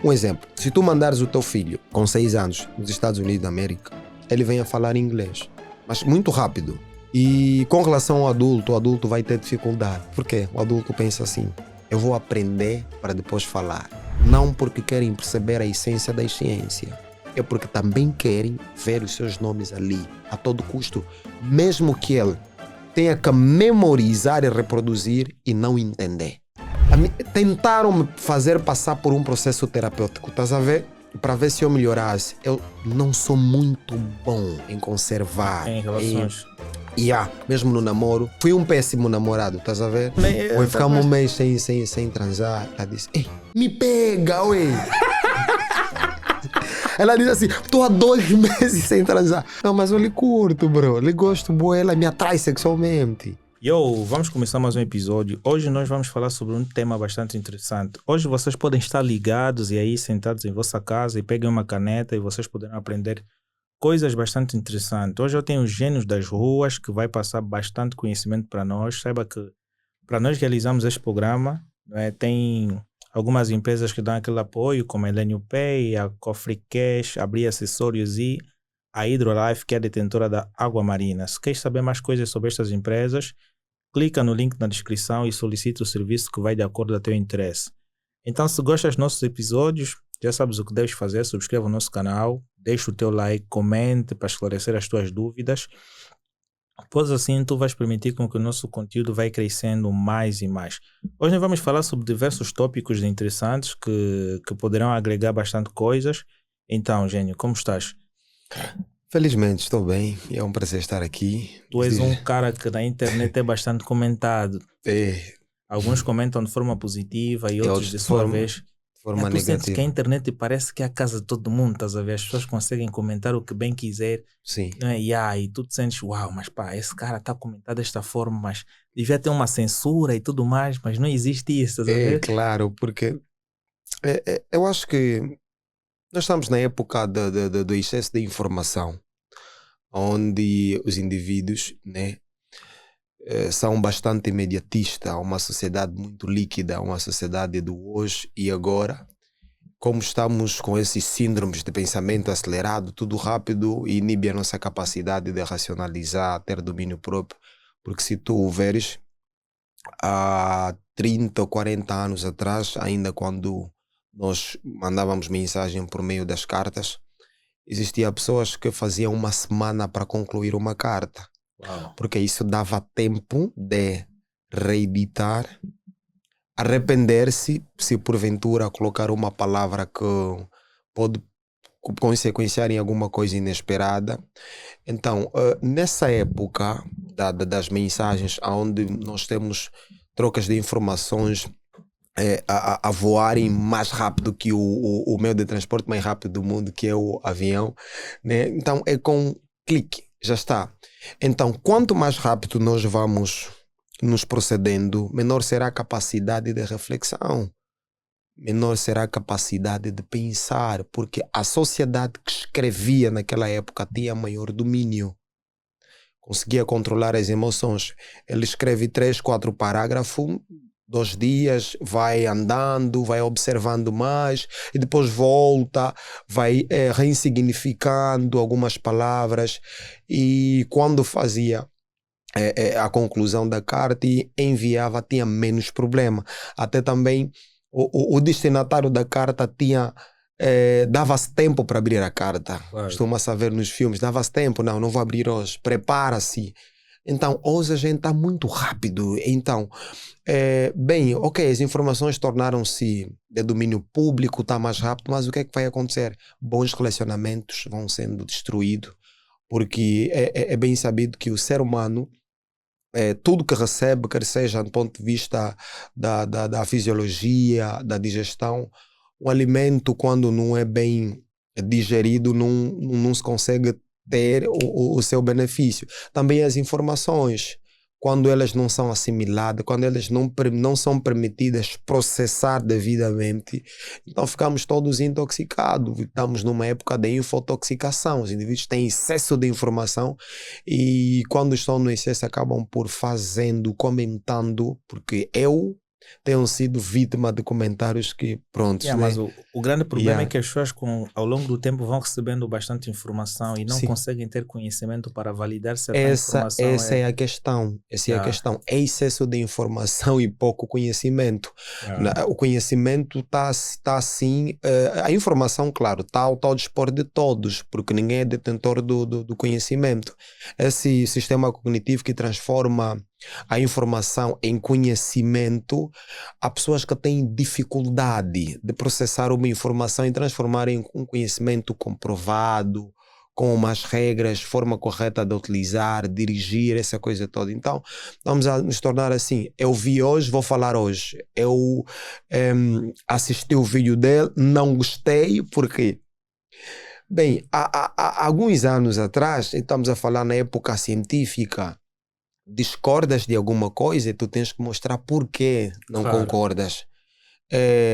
Um exemplo, se tu mandares o teu filho com 6 anos nos Estados Unidos da América, ele vem a falar inglês, mas muito rápido. E com relação ao adulto, o adulto vai ter dificuldade. Por quê? O adulto pensa assim, eu vou aprender para depois falar. Não porque querem perceber a essência da ciência, é porque também querem ver os seus nomes ali, a todo custo, mesmo que ele tenha que memorizar e reproduzir e não entender. Tentaram me fazer passar por um processo terapêutico, estás a ver? Para ver se eu melhorasse. Eu não sou muito bom em conservar. Em relações. Mesmo no namoro. Fui um péssimo namorado, estás a ver? Ou ficamos um mês sem transar. Ela disse, ei, me pega, ué. Ela diz assim, estou há 2 meses sem transar. Não, mas eu lhe curto, bro. Eu lhe gosto, boa, ela me atrai sexualmente. Vamos começar mais um episódio. Hoje nós vamos falar sobre um tema bastante interessante. Hoje vocês podem estar ligados e aí sentados em vossa casa e peguem uma caneta e vocês poderão aprender coisas bastante interessantes. Hoje eu tenho os gênios das ruas que vai passar bastante conhecimento para nós. Saiba que para nós realizarmos este programa, tem algumas empresas que dão aquele apoio, como a Elenio Pay, a Cofre Cash, a Bri Acessórios e a Hydrolife, que é a detentora da água marina. Se queres saber mais coisas sobre estas empresas, clica no link na descrição e solicita o serviço que vai de acordo ao teu interesse. Então, se gostas dos nossos episódios, já sabes o que deves fazer, subscreva o nosso canal, deixa o teu like, comente para esclarecer as tuas dúvidas. Pois assim, tu vais permitir com que o nosso conteúdo vai crescendo mais e mais. Hoje nós vamos falar sobre diversos tópicos interessantes que poderão agregar bastante coisas. Então, Gênio, como estás? Felizmente estou bem, é um prazer estar aqui. Tu és um cara que na internet é bastante comentado. Alguns comentam de forma positiva e outros de sua vez de forma tu negativa. sentes que a internet parece que é a casa de todo mundo, estás a ver? As pessoas conseguem comentar o que bem quiser. Sim. E tu te sentes, uau, mas pá, esse cara está a comentar desta forma, mas devia ter uma censura e tudo mais, mas não existe isso, estás a ver? Claro, porque eu acho que nós estamos na época do excesso de informação, onde os indivíduos, são bastante imediatistas, uma sociedade muito líquida, uma sociedade do hoje e agora. Como estamos com esses síndromes de pensamento acelerado, tudo rápido, inibe a nossa capacidade de racionalizar, ter domínio próprio. Porque se tu veres, há 30 ou 40 anos atrás, ainda quando nós mandávamos mensagem por meio das cartas, existiam pessoas que faziam uma semana para concluir uma carta. Uau. Porque isso dava tempo de reeditar, arrepender-se se porventura colocar uma palavra que pode consequenciar em alguma coisa inesperada. Então, nessa época das mensagens, onde nós temos trocas de informações a voarem mais rápido que o meio de transporte mais rápido do mundo, que é o avião, né? Então é com clique, já está. Então, quanto mais rápido nós vamos nos procedendo, menor será a capacidade de reflexão, menor será a capacidade de pensar, porque a sociedade que escrevia naquela época tinha maior domínio, conseguia controlar as emoções. Ele escreve 3, 4 parágrafos, 2 dias, vai andando, vai observando mais e depois volta, vai reinsignificando algumas palavras, e quando fazia a conclusão da carta e enviava, tinha menos problema. Até também o destinatário da carta tinha dava-se tempo para abrir a carta. Claro. Costuma-se ver nos filmes, dava-se tempo, não vou abrir hoje, prepara-se. Então, hoje a gente está muito rápido. Então, as informações tornaram-se de domínio público, está mais rápido, mas o que é que vai acontecer? Bons relacionamentos vão sendo destruídos, porque é bem sabido que o ser humano, tudo que recebe, quer seja do ponto de vista da fisiologia, da digestão, o alimento, quando não é bem digerido, não se consegue ter o seu benefício. Também as informações, quando elas não são assimiladas, quando elas não são permitidas processar devidamente, então ficamos todos intoxicados. Estamos numa época de infotoxicação. Os indivíduos têm excesso de informação e quando estão no excesso acabam por comentando, porque eu tenham sido vítima de comentários que, prontos, né? Mas o grande problema é que as pessoas ao longo do tempo vão recebendo bastante informação e não Sim. conseguem ter conhecimento para validar se a informação Essa é a questão. Essa é a questão. É excesso de informação e pouco conhecimento. O conhecimento está assim. A informação, claro, está ao dispor de todos, porque ninguém é detentor do conhecimento. Esse sistema cognitivo que transforma a informação em conhecimento, há pessoas que têm dificuldade de processar uma informação e transformar em um conhecimento comprovado, com umas regras, forma correta de utilizar, dirigir, essa coisa toda. Então, vamos a nos tornar assim. Eu vi hoje, vou falar hoje. Eu assisti o vídeo dele, não gostei, por quê? Bem, há alguns anos atrás, estamos a falar na época científica, discordas de alguma coisa, tu tens que mostrar por que não concordas.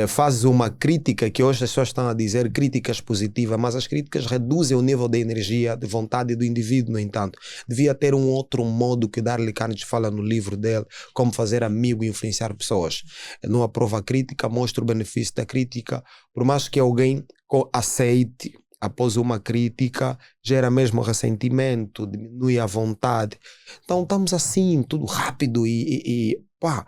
Fazes uma crítica, que hoje as pessoas estão a dizer críticas positivas, mas as críticas reduzem o nível de energia, de vontade do indivíduo. No entanto, devia ter um outro modo que Darley Carnegie fala no livro dele, como fazer amigo e influenciar pessoas. Não aprova a crítica, mostra o benefício da crítica, por mais que alguém aceite. Após uma crítica, gera mesmo ressentimento, diminui a vontade. Então estamos assim, tudo rápido e pá,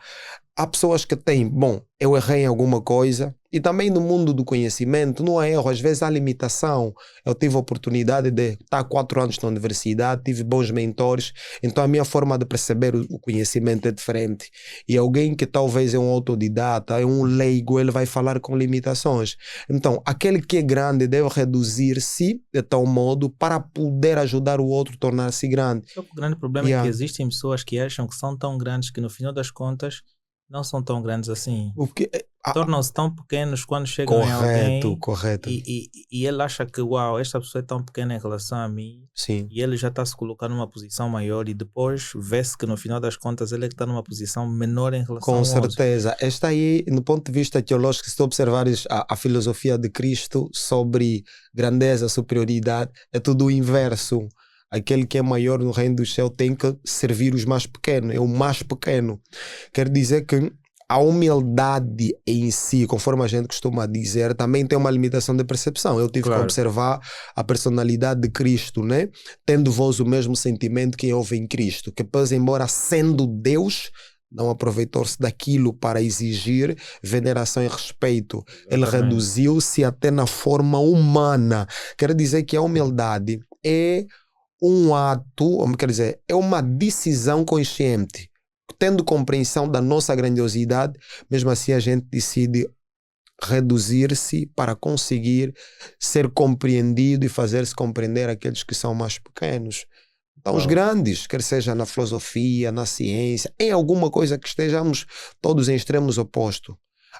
há pessoas que têm, bom, eu errei em alguma coisa, e também no mundo do conhecimento não há erro, às vezes há limitação. Eu tive a oportunidade de estar 4 anos na universidade, tive bons mentores, então a minha forma de perceber o conhecimento é diferente. E alguém que talvez é um autodidata, é um leigo, ele vai falar com limitações. Então, aquele que é grande deve reduzir-se de tal modo para poder ajudar o outro a tornar-se grande. O grande problema é que existem pessoas que acham que são tão grandes que no final das contas não são tão grandes assim. Tornam-se tão pequenos quando chegam em alguém. Correto. E ele acha que, uau, esta pessoa é tão pequena em relação a mim. Sim. E ele já está a se colocar numa posição maior e depois vê-se que no final das contas ele é que está numa posição menor em relação Com ao certeza. outro. Esta aí, no ponto de vista teológico, se tu observares a filosofia de Cristo sobre grandeza, superioridade, é tudo o inverso. Aquele que é maior no reino do céu tem que servir os mais pequenos, é o mais pequeno. Quer dizer que a humildade em si, conforme a gente costuma dizer, também tem uma limitação de percepção. Eu tive que observar a personalidade de Cristo, né? Tendo vós o mesmo sentimento que houve em Cristo, que pois, embora sendo Deus, não aproveitou-se daquilo para exigir veneração e respeito. Ele reduziu-se até na forma humana. Quer dizer que a humildade é um ato, quer dizer, é uma decisão consciente. Tendo compreensão da nossa grandiosidade, mesmo assim a gente decide reduzir-se para conseguir ser compreendido e fazer-se compreender aqueles que são mais pequenos. Então os grandes, quer seja na filosofia, na ciência, em alguma coisa que estejamos todos em extremos opostos.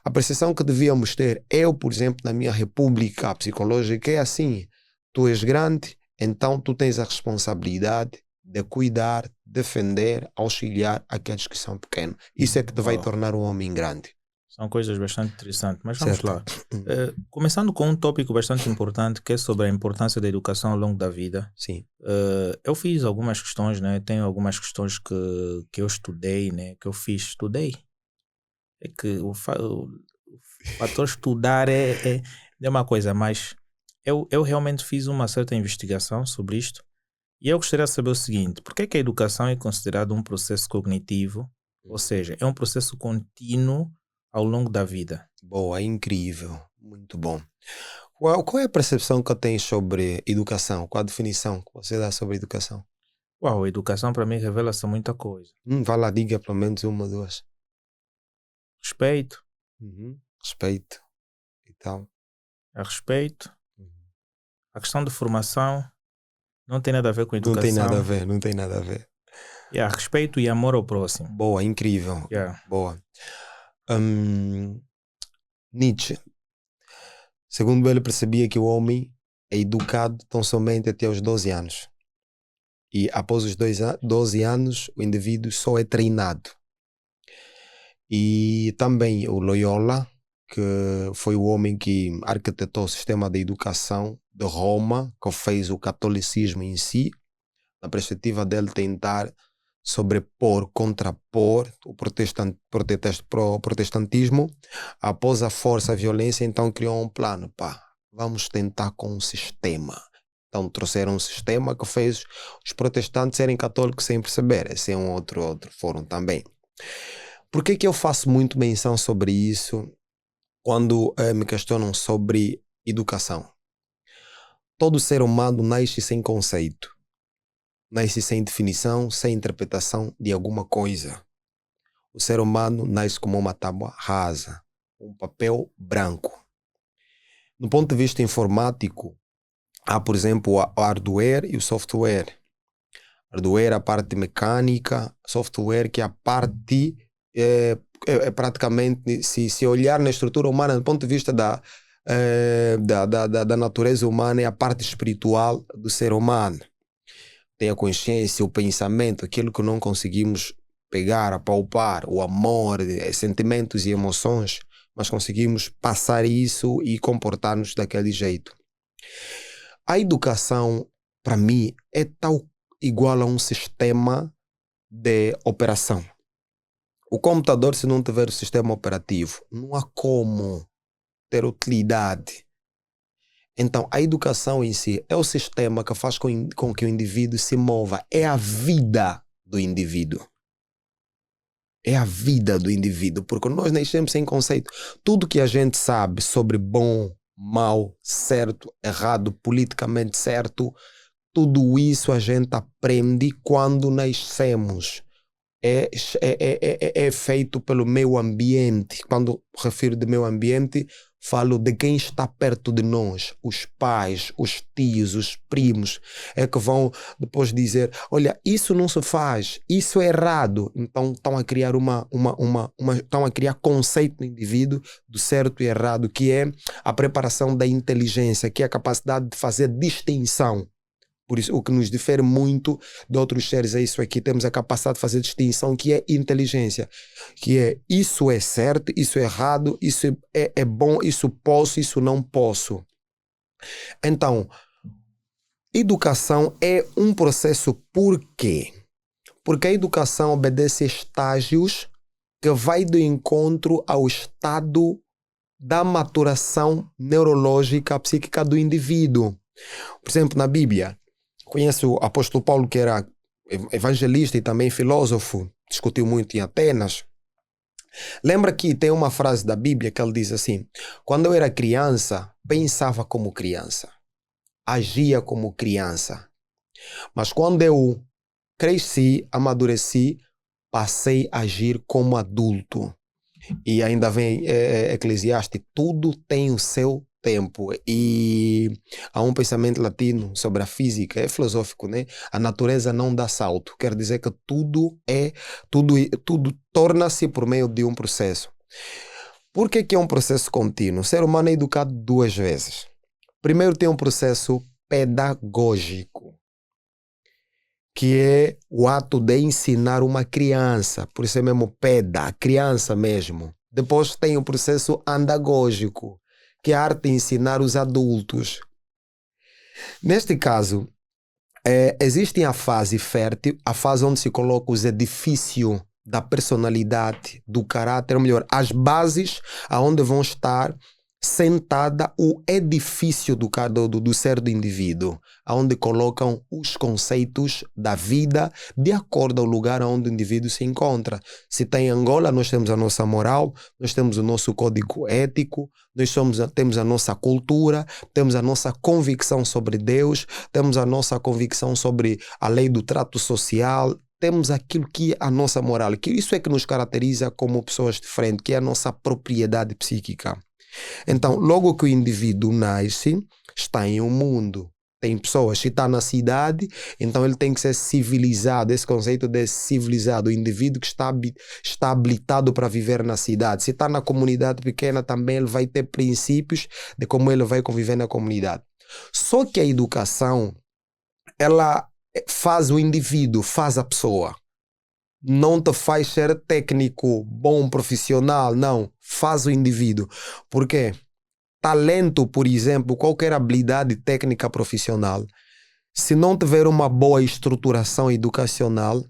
A percepção que devíamos ter, eu, por exemplo, na minha república psicológica, é assim: tu és grande, então tu tens a responsabilidade de cuidar, defender, auxiliar aqueles que são pequenos. Isso é que te vai tornar um homem grande. São coisas bastante interessantes, mas vamos lá. Começando com um tópico bastante importante, que é sobre a importância da educação ao longo da vida. Sim. Eu fiz algumas questões, né? Tenho algumas questões que eu estudei, né? Que eu estudei. É que o fator estudar é uma coisa, mas eu realmente fiz uma certa investigação sobre isto e eu gostaria de saber o seguinte: por que a educação é considerada um processo cognitivo, ou seja, é um processo contínuo ao longo da vida? Boa, incrível, muito bom. Qual é a percepção que tens sobre educação? Qual a definição que você dá sobre educação? Uau, a educação para mim revela-se muita coisa. Vai lá, diga pelo menos uma ou duas. Respeito. Respeito e tal. A respeito. A questão de formação não tem nada a ver com educação. Não tem nada a ver. Respeito e amor ao próximo. Boa, incrível. Boa. Nietzsche, segundo ele, percebia que o homem é educado tão somente até os 12 anos. E após os 12 anos, o indivíduo só é treinado. E também o Loyola, que foi o homem que arquitetou o sistema de educação de Roma, que fez o catolicismo em si, na perspectiva dele tentar sobrepor, contrapor o protestantismo. Após a força, a violência, então criou um plano. Vamos tentar com um sistema. Então trouxeram um sistema que fez os protestantes serem católicos sem perceber. Esse é um outro fórum também. Por que eu faço muito menção sobre isso quando me questionam sobre educação? Todo ser humano nasce sem conceito. Nasce sem definição, sem interpretação de alguma coisa. O ser humano nasce como uma tábua rasa, um papel branco. No ponto de vista informático, há, por exemplo, o hardware e o software. Hardware, a parte mecânica, software, que é a parte, praticamente, se olhar na estrutura humana, do ponto de vista da natureza humana, é a parte espiritual do ser humano. Tem a consciência, o pensamento, aquilo que não conseguimos pegar, apalpar, o amor, sentimentos e emoções, mas conseguimos passar isso e comportar-nos daquele jeito. A educação, para mim, é tal igual a um sistema de operação. O computador, se não tiver o sistema operativo, não há como ter utilidade. Então, a educação em si é o sistema que faz com que o indivíduo se mova. É a vida do indivíduo. É a vida do indivíduo, porque nós nascemos sem conceito. Tudo que a gente sabe sobre bom, mal, certo, errado, politicamente certo, tudo isso a gente aprende quando nascemos. É feito pelo meio ambiente. Quando refiro de meio ambiente, falo de quem está perto de nós, os pais, os tios, os primos, é que vão depois dizer, olha, isso não se faz, isso é errado. Então estão a criar estão a criar conceito no indivíduo do certo e errado, que é a preparação da inteligência, que é a capacidade de fazer distinção. Por isso, o que nos difere muito de outros seres é isso aqui. Temos a capacidade de fazer distinção, que é inteligência. Que é, isso é certo, isso é errado, isso é bom, isso posso, isso não posso. Então, educação é um processo. Por quê? Porque a educação obedece estágios que vai do encontro ao estado da maturação neurológica, psíquica do indivíduo. Por exemplo, na Bíblia, conheço o apóstolo Paulo, que era evangelista e também filósofo, discutiu muito em Atenas. Lembra que tem uma frase da Bíblia que ele diz assim: quando eu era criança, pensava como criança, agia como criança. Mas quando eu cresci, amadureci, passei a agir como adulto. E ainda vem Eclesiastes, tudo tem o seu tempo. E há um pensamento latino sobre a física, é filosófico, né? A natureza não dá salto. Quer dizer que tudo torna-se por meio de um processo. Por que é um processo contínuo? O ser humano é educado duas vezes. Primeiro tem um processo pedagógico, que é o ato de ensinar uma criança, por isso é mesmo a criança mesmo. Depois tem o processo andagógico, que é a arte de ensinar os adultos. Neste caso, existe a fase fértil, a fase onde se coloca os edifícios da personalidade, do caráter, ou melhor, as bases aonde vão estar sentada o edifício do ser do indivíduo, onde colocam os conceitos da vida de acordo ao lugar onde o indivíduo se encontra. Se está em Angola, nós temos a nossa moral, nós temos o nosso código ético, temos a nossa cultura, temos a nossa convicção sobre Deus, temos a nossa convicção sobre a lei do trato social, temos aquilo que é a nossa moral, que isso é que nos caracteriza como pessoas diferentes, que é a nossa propriedade psíquica. Então, logo que o indivíduo nasce, está em um mundo. Tem pessoas, se está na cidade, então ele tem que ser civilizado. Esse conceito de civilizado, o indivíduo que está habilitado para viver na cidade. Se está na comunidade pequena, também ele vai ter princípios de como ele vai conviver na comunidade. Só que a educação, ela faz o indivíduo, faz a pessoa. Não te faz ser técnico, bom, profissional, não. Faz o indivíduo. Por quê? Talento, por exemplo, qualquer habilidade técnica profissional, se não tiver uma boa estruturação educacional,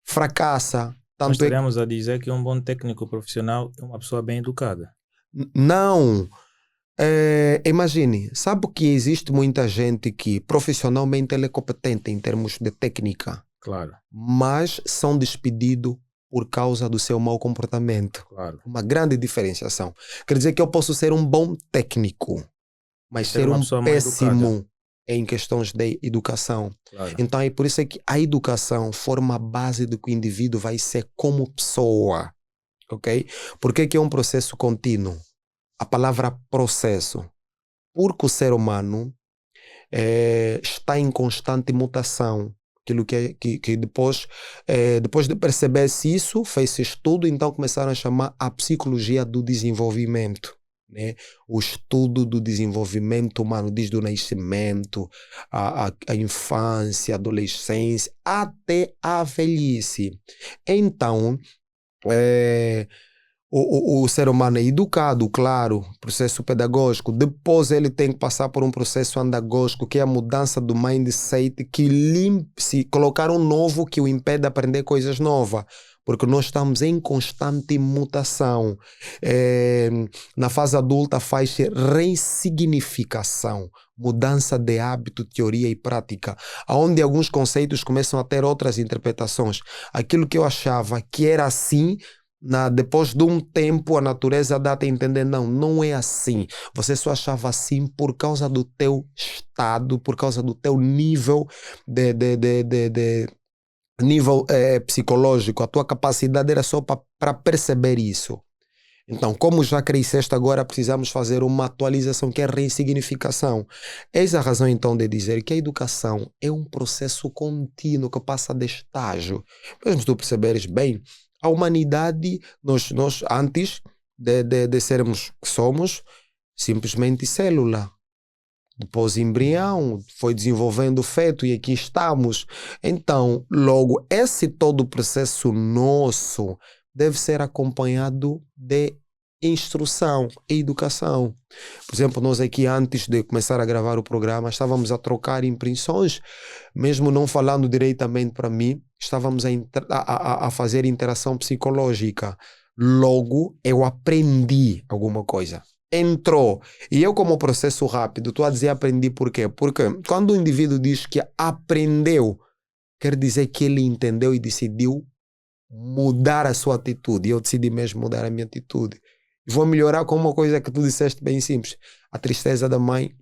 fracassa. Nós Tanto é que, estaríamos a dizer que um bom técnico profissional é uma pessoa bem educada. não. Imagine, sabe que existe muita gente que profissionalmente ele é competente em termos de técnica, Claro, mas são despedidos por causa do seu mau comportamento. claro. Uma grande diferenciação. Quer dizer que eu posso ser um bom técnico, mas Ser ser uma um pessoa mal educada. péssimo em questões de educação. Claro. Então é por isso que a educação forma a base do que o indivíduo vai ser como pessoa. Ok? Por que é um processo contínuo? A palavra processo. Porque o ser humano está em constante mutação. Aquilo que depois, depois de perceber-se isso, fez-se estudo, então começaram a chamar a psicologia do desenvolvimento. Né? O estudo do desenvolvimento humano, desde o nascimento, a infância, a adolescência, até a velhice. Então, o ser humano é educado, claro, processo pedagógico. Depois ele tem que passar por um processo andagógico, que é a mudança do mindset, que se colocar um novo que o impede de aprender coisas novas. Porque nós estamos em constante mutação. Na fase adulta faz-se ressignificação, mudança de hábito, teoria e prática, onde alguns conceitos começam a ter outras interpretações. Aquilo que eu achava que era assim, depois de um tempo a natureza dá-te a entender, não é assim. Você só achava assim por causa do teu estado, por causa do teu nível de nível psicológico. A tua capacidade era só para perceber isso. Então, como já cresceste agora, precisamos fazer uma atualização, que é a ressignificação. Eis a razão, então, de dizer que a educação é um processo contínuo que passa de estágio. Mesmo se tu perceberes bem, a humanidade, nós antes de sermos que somos, simplesmente célula. Depois embrião, foi desenvolvendo o feto e aqui estamos. Então, logo, esse todo o processo nosso deve ser acompanhado de instrução e educação. Por exemplo, nós aqui antes de começar a gravar o programa, estávamos a trocar impressões, mesmo não falando diretamente para mim, estávamos a fazer interação psicológica. Logo, eu aprendi alguma coisa. Entrou. E eu, como processo rápido, estou a dizer aprendi por quê? Porque quando o indivíduo diz que aprendeu, quer dizer que ele entendeu e decidiu mudar a sua atitude. E eu decidi mesmo mudar a minha atitude. E vou melhorar com uma coisa que tu disseste bem simples. A tristeza da mãe,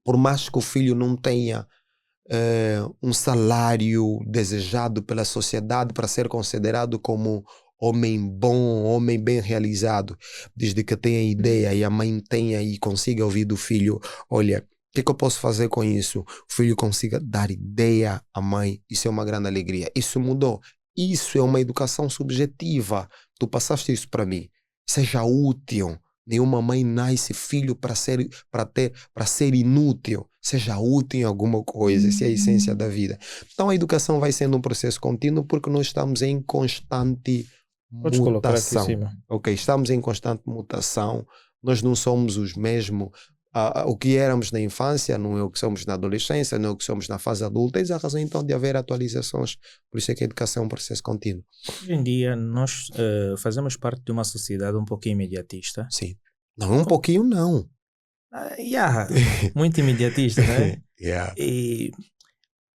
por mais que o filho não tenha um salário desejado pela sociedade para ser considerado como homem bom, homem bem realizado, desde que tenha ideia e a mãe tenha e consiga ouvir do filho, olha, o que eu posso fazer com isso? O filho consiga dar ideia à mãe, isso é uma grande alegria. Isso mudou. Isso é uma educação subjetiva. Tu passaste isso para mim. Seja útil. Nenhuma mãe nasce filho para ser inútil. Seja útil em alguma coisa. Essa é a essência da vida. Então a educação vai sendo um processo contínuo porque nós estamos em constante Podes colocar aqui em mutação. cima. Ok, estamos em constante mutação. Nós não somos os mesmos. O que éramos na infância não é o que somos na adolescência, não é o que somos na fase adulta. Eis a razão então de haver atualizações. Por isso é que a educação é um processo contínuo. Hoje em dia, nós fazemos parte de uma sociedade um pouquinho imediatista. Sim. Não, um pouquinho não. Muito imediatista, né? Yeah. E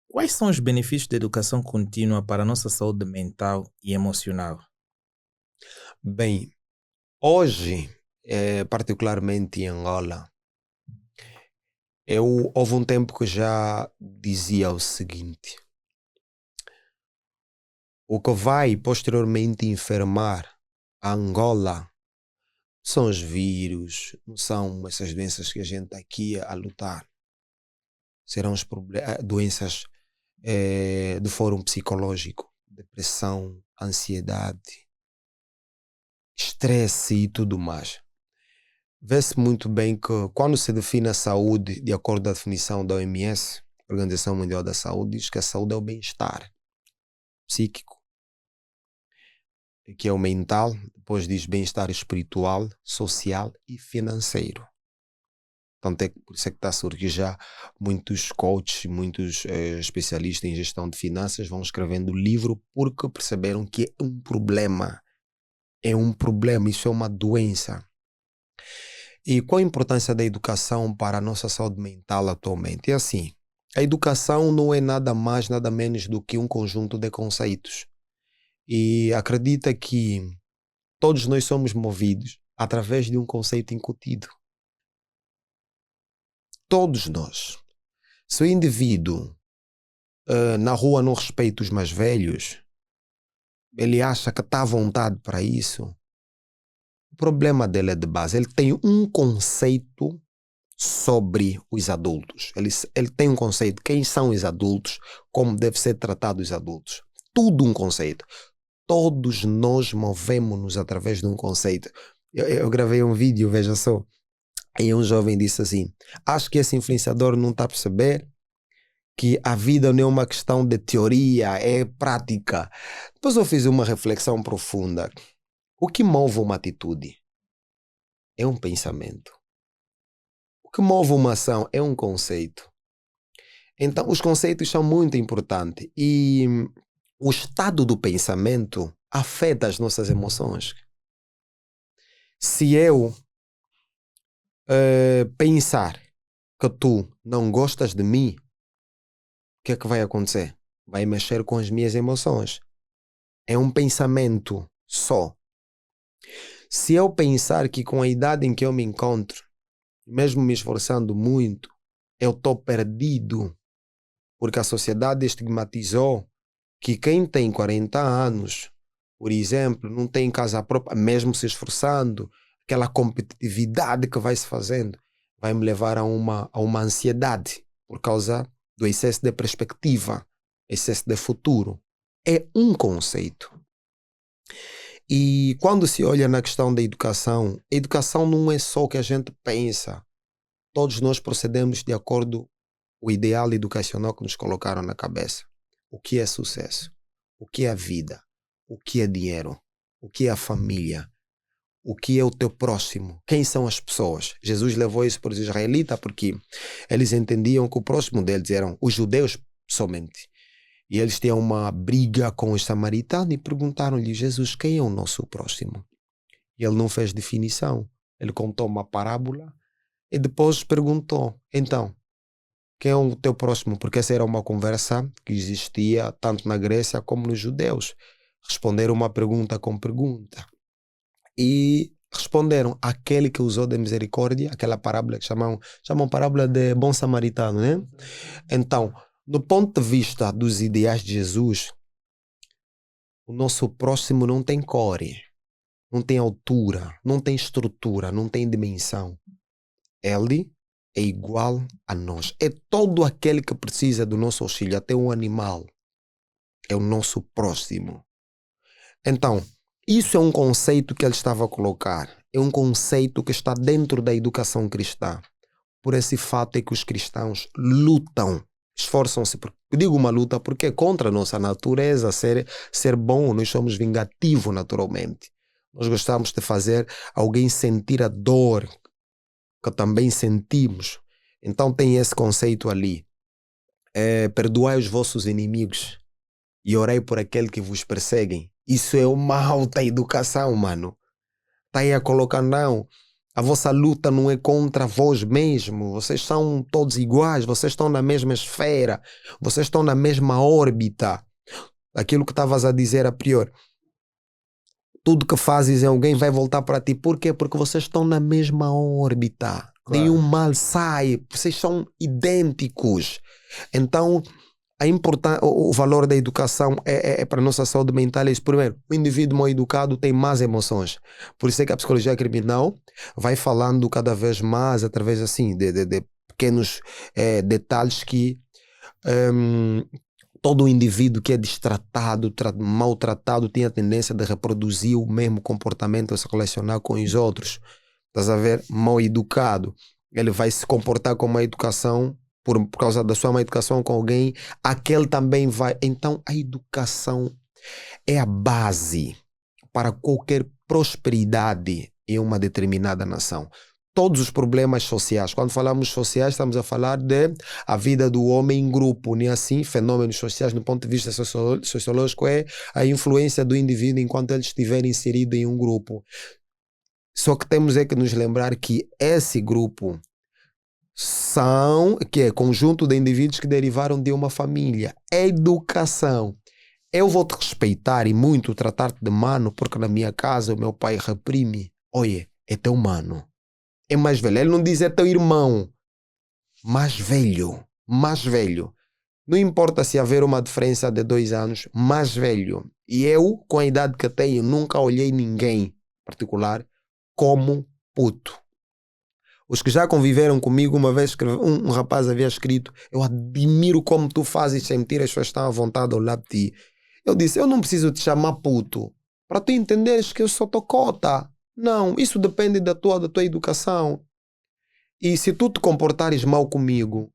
quais são os benefícios da educação contínua para a nossa saúde mental e emocional? Bem, hoje, particularmente em Angola, houve um tempo que já dizia o seguinte: o que vai posteriormente enfermar a Angola são os vírus, não são essas doenças que a gente está aqui a lutar. Serão doenças do fórum psicológico, depressão, ansiedade, estresse e tudo mais. Vê-se muito bem que quando se define a saúde, de acordo com a definição da OMS, Organização Mundial da Saúde, diz que a saúde é o bem-estar psíquico, que é o mental, depois diz bem-estar espiritual, social e financeiro. Tanto é que por isso é que está a surgir já muitos coaches, muitos especialistas em gestão de finanças vão escrevendo livro porque perceberam que é um problema. É um problema, isso é uma doença. E qual a importância da educação para a nossa saúde mental atualmente? É assim, a educação não é nada mais, nada menos do que um conjunto de conceitos. E acredita que todos nós somos movidos através de um conceito incutido. Todos nós. Se o indivíduo na rua não respeita os mais velhos, ele acha que está à vontade para isso. O problema dele é de base. Ele tem um conceito sobre os adultos. Ele tem um conceito de quem são os adultos, como deve ser tratado os adultos. Tudo um conceito. Todos nós movemos-nos através de um conceito. Eu gravei um vídeo, veja só. Aí um jovem disse assim: acho que esse influenciador não está a perceber que a vida não é uma questão de teoria, é prática. Depois eu fiz uma reflexão profunda. O que move uma atitude é um pensamento. O que move uma ação é um conceito. Então, os conceitos são muito importantes e o estado do pensamento afeta as nossas emoções. Se eu pensar que tu não gostas de mim, o que é que vai acontecer? Vai mexer com as minhas emoções. É um pensamento só. Se eu pensar que com a idade em que eu me encontro, mesmo me esforçando muito, eu estou perdido, porque a sociedade estigmatizou que quem tem 40 anos, por exemplo, não tem casa própria, mesmo se esforçando, aquela competitividade que vai se fazendo, vai me levar a uma ansiedade, por causa do excesso de perspectiva, excesso de futuro. É um conceito. E quando se olha na questão da educação, a educação não é só o que a gente pensa. Todos nós procedemos de acordo com o ideal educacional que nos colocaram na cabeça. O que é sucesso? O que é a vida? O que é dinheiro? O que é a família? O que é o teu próximo? Quem são as pessoas? Jesus levou isso para os israelitas porque eles entendiam que o próximo deles eram os judeus somente. E eles tinham uma briga com os samaritanos e perguntaram-lhe: Jesus, quem é o nosso próximo? E ele não fez definição. Ele contou uma parábola e depois perguntou: então, quem é o teu próximo? Porque essa era uma conversa que existia tanto na Grécia como nos judeus. Responderam uma pergunta com pergunta. E responderam: aquele que usou de misericórdia, aquela parábola que chamam parábola de bom samaritano, né? Então, do ponto de vista dos ideais de Jesus, o nosso próximo não tem cor, não tem altura, não tem estrutura, não tem dimensão. Ele é igual a nós. É todo aquele que precisa do nosso auxílio, até um animal. É o nosso próximo. Então, isso é um conceito que ele estava a colocar. É um conceito que está dentro da educação cristã. Por esse fato é que os cristãos lutam, esforçam-se. Eu digo uma luta porque é contra a nossa natureza ser bom. Nós somos vingativos naturalmente. Nós gostamos de fazer alguém sentir a dor que também sentimos. Então tem esse conceito ali. Perdoai os vossos inimigos e orei por aquele que vos perseguem. Isso é uma alta educação, mano. Está aí a colocar, não. A vossa luta não é contra vós mesmos. Vocês são todos iguais. Vocês estão na mesma esfera. Vocês estão na mesma órbita. Aquilo que estavas a dizer a priori. Tudo que fazes em alguém vai voltar para ti. Por quê? Porque vocês estão na mesma órbita. Claro. Nenhum mal sai. Vocês são idênticos. Então, o valor da educação é para a nossa saúde mental. É isso. Primeiro, o indivíduo mal educado tem más emoções. Por isso é que a psicologia criminal vai falando cada vez mais através assim, de pequenos detalhes que todo indivíduo que é destratado, maltratado, tem a tendência de reproduzir o mesmo comportamento, a se relacionar com os outros. Estás a ver? Mal educado. Ele vai se comportar com má educação, por causa da sua má educação com alguém, aquele também vai. Então, a educação é a base para qualquer prosperidade em uma determinada nação. todos os problemas sociais. Quando falamos sociais, estamos a falar de a vida do homem em grupo, nem assim, fenômenos sociais no ponto de vista sociológico é a influência do indivíduo enquanto ele estiver inserido em um grupo. Só que temos é que nos lembrar que esse grupo que é conjunto de indivíduos que derivaram de uma família. Educação. Eu vou te respeitar e muito tratar-te de mano porque na minha casa o meu pai reprime. Olha, é teu mano. É mais velho. Ele não diz é teu irmão. Mais velho. Mais velho. Não importa se haver uma diferença de 2 anos. Mais velho. E eu, com a idade que tenho, nunca olhei ninguém particular como puto. Os que já conviveram comigo, uma vez um rapaz havia escrito: eu admiro como tu fazes sentir as pessoas estão à vontade ao lado de ti. Eu disse: eu não preciso te chamar puto para tu entenderes que eu sou tocota. Não, isso depende da tua educação. E se tu te comportares mal comigo,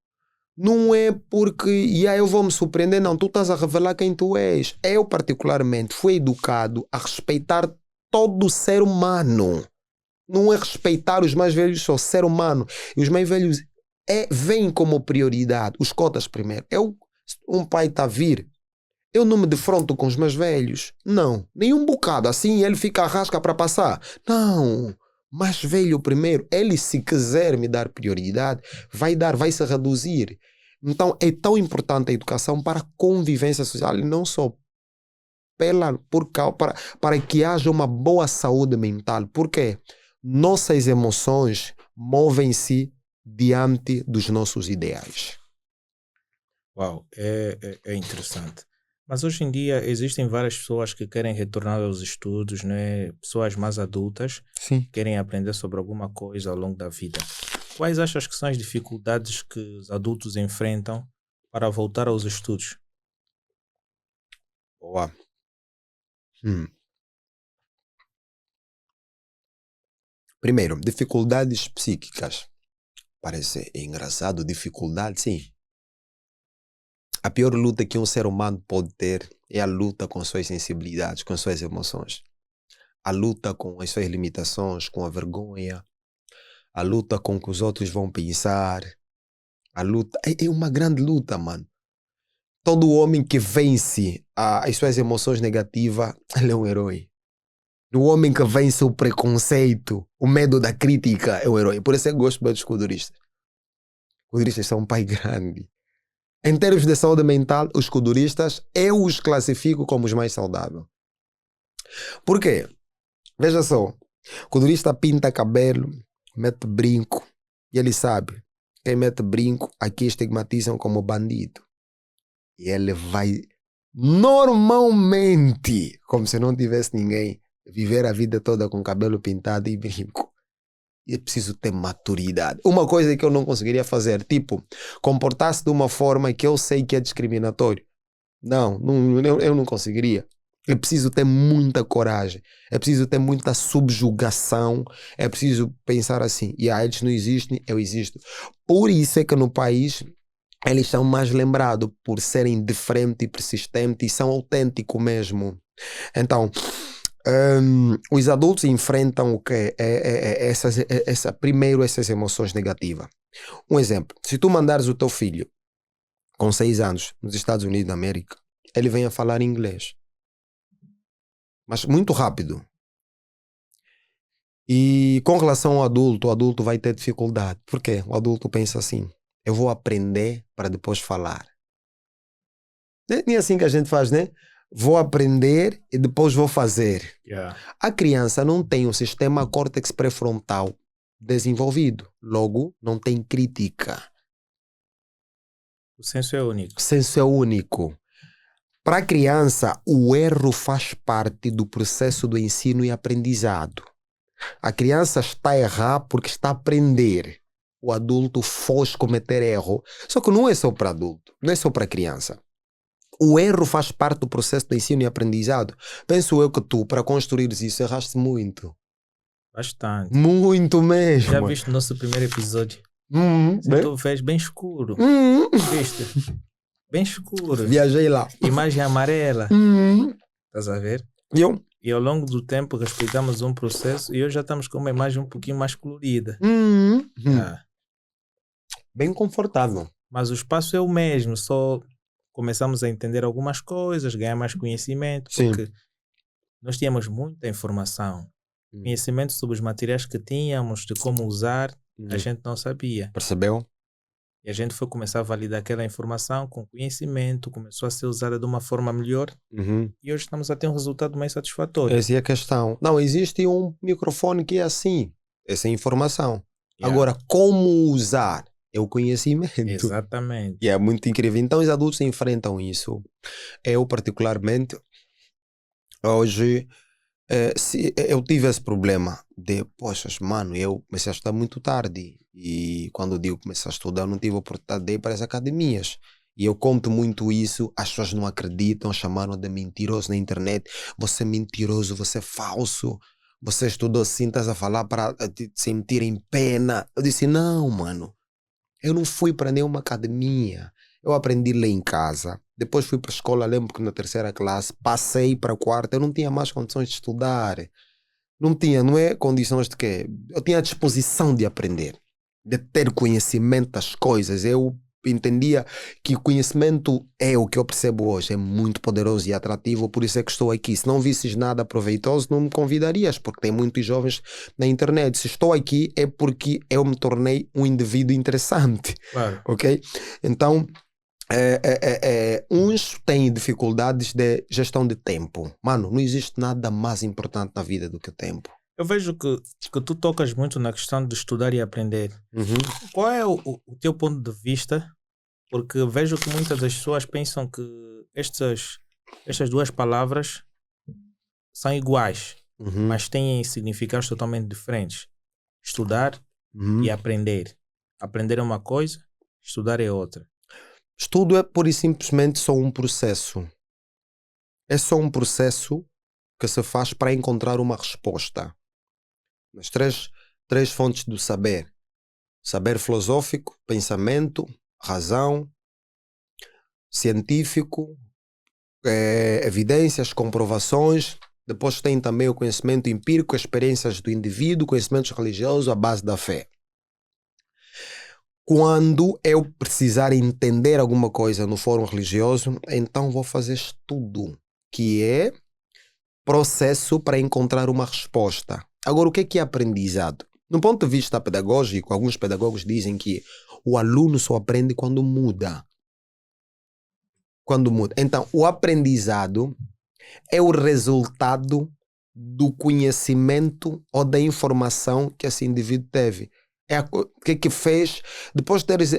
não é porque eu vou me surpreender, não. Tu estás a revelar quem tu és. Eu, particularmente, fui educado a respeitar todo ser humano. Não é respeitar os mais velhos, só ser humano. E os mais velhos vêm como prioridade. Os cotas primeiro. Um pai está a vir. Eu não me defronto com os mais velhos. Não. Nem um bocado. Assim ele fica à rasca para passar. Não. Mais velho primeiro. Ele, se quiser me dar prioridade, vai se reduzir. Então é tão importante a educação para a convivência social. E não só para que haja uma boa saúde mental. Por quê? Nossas emoções movem-se diante dos nossos ideais. Uau, é interessante. Mas hoje em dia existem várias pessoas que querem retornar aos estudos, né? Pessoas mais adultas. Sim. Querem aprender sobre alguma coisa ao longo da vida. Quais achas que são as dificuldades que os adultos enfrentam para voltar aos estudos? Boa. Primeiro, dificuldades psíquicas. Parece engraçado, dificuldade, sim. A pior luta que um ser humano pode ter é a luta com suas sensibilidades, com suas emoções. A luta com as suas limitações, com a vergonha. A luta com o que os outros vão pensar. A luta é uma grande luta, mano. Todo homem que vence as suas emoções negativas, ele é um herói. O homem que vence o preconceito, o medo da crítica, é um herói. Por isso eu gosto bem dos kuduristas. Os kuduristas são um pai grande. Em termos de saúde mental, os kuduristas, eu os classifico como os mais saudáveis. Por quê? Veja só. O kudurista pinta cabelo, mete brinco. E ele sabe, quem mete brinco, aqui estigmatizam como bandido. E ele vai normalmente, como se não tivesse ninguém, viver a vida toda com cabelo pintado e brinco. E é preciso ter maturidade. Uma coisa que eu não conseguiria fazer, tipo, comportar-se de uma forma que eu sei que é discriminatório. Não, eu não conseguiria. É preciso ter muita coragem. É preciso ter muita subjugação. É preciso pensar assim, eles não existem, eu existo. Por isso é que no país eles são mais lembrados por serem diferentes e persistentes e são autênticos mesmo. Então, os adultos enfrentam o quê? Primeiro essas emoções negativas. Um exemplo, se tu mandares o teu filho com 6 anos nos Estados Unidos da América, ele vem a falar inglês. Mas muito rápido. E com relação ao adulto, o adulto vai ter dificuldade. Por quê? O adulto pensa assim, eu vou aprender para depois falar. Nem assim que a gente faz, né? Vou aprender e depois vou fazer. Yeah. A criança não tem o sistema córtex pré-frontal desenvolvido. Logo, não tem crítica. O senso é único. O senso é único. Para a criança, o erro faz parte do processo do ensino e aprendizado. A criança está a errar porque está a aprender. O adulto foge cometer erro. Só que não é só para adulto, não é só para criança. O erro faz parte do processo de ensino e aprendizado. Penso eu que tu, para construires isso, erraste muito. Bastante. Muito mesmo. Já viste o nosso primeiro episódio? Tu vês bem escuro. Viste? Bem escuro. Viajei lá. Imagem amarela. Estás a ver? Eu? E ao longo do tempo respeitamos um processo e hoje já estamos com uma imagem um pouquinho mais colorida. Ah, Bem confortável. mas o espaço é o mesmo, só começamos a entender algumas coisas, ganhar mais conhecimento, Sim. porque nós tínhamos muita informação. Conhecimento sobre os materiais que tínhamos, de como usar, a gente não sabia. Percebeu? E a gente foi começar a validar aquela informação com conhecimento, começou a ser usada de uma forma melhor e hoje estamos a ter um resultado mais satisfatório. Essa é a questão. Não, existe um microfone que é assim. Essa é a informação. Yeah. Agora, como usar é o conhecimento. Exatamente. E é muito incrível. Então, os adultos enfrentam isso. Eu, particularmente, hoje, eu tive esse problema de, poxa, mano, eu comecei a estudar muito tarde. E quando eu digo comecei a estudar, eu não tive oportunidade de ir para as academias. E eu conto muito isso, as pessoas não acreditam, chamaram de mentiroso na internet. Você é mentiroso, você é falso. Você estudou assim, estás a falar para te sentirem pena. Eu disse, não, mano. Eu não fui para nenhuma academia. Eu aprendi lá em casa. Depois fui para a escola, lembro que na terceira classe, passei para a quarta, eu não tinha mais condições de estudar. Não tinha, não é condições de quê? Eu tinha a disposição de aprender, de ter conhecimento das coisas. Eu entendia que o conhecimento é o que eu percebo hoje, é muito poderoso e atrativo, por isso é que estou aqui. Se não visses nada proveitoso, não me convidarias, porque tem muitos jovens na internet. Se estou aqui é porque eu me tornei um indivíduo interessante. Claro. Ok? Então, uns têm dificuldades de gestão de tempo. Mano, não existe nada mais importante na vida do que o tempo. Eu vejo que tu tocas muito na questão de estudar e aprender. Qual é o teu ponto de vista? Porque vejo que muitas das pessoas pensam que estas duas palavras são iguais, mas têm significados totalmente diferentes. Estudar e aprender. Aprender é uma coisa, estudar é outra. Estudo é pura e simplesmente só um processo. É só um processo que se faz para encontrar uma resposta. Nas três fontes do saber. Saber filosófico, pensamento, razão, científico, evidências, comprovações. Depois tem também o conhecimento empírico, experiências do indivíduo, conhecimento religioso, a base da fé. Quando eu precisar entender alguma coisa no fórum religioso, então vou fazer estudo, que é processo para encontrar uma resposta. Agora, o que é aprendizado? No ponto de vista pedagógico, alguns pedagogos dizem que o aluno só aprende quando muda. Quando muda. Então, o aprendizado é o resultado do conhecimento ou da informação que esse indivíduo teve. O que fez, depois de teres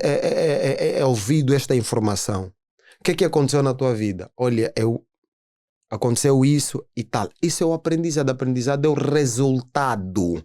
ouvido esta informação, o que aconteceu na tua vida? Olha, aconteceu isso e tal. Isso é o aprendizado. O aprendizado é o resultado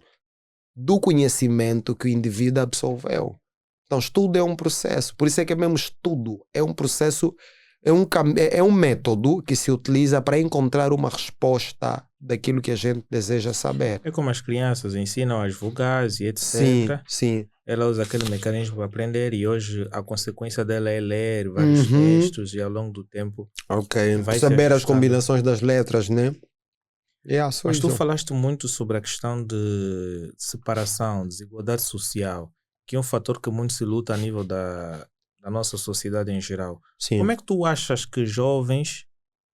do conhecimento que o indivíduo absorveu. Então, estudo é um processo. Por isso é que é mesmo estudo. É um processo, é um método que se utiliza para encontrar uma resposta daquilo que a gente deseja saber. É como as crianças ensinam as vogais e etc. Sim. Ela usa aquele mecanismo para aprender e hoje a consequência dela é ler vários textos e ao longo do tempo vai saber as combinações das letras, né? Mas tu falaste muito sobre a questão de separação, desigualdade social, que é um fator que muito se luta a nível da nossa sociedade em geral. Sim. Como é que tu achas que jovens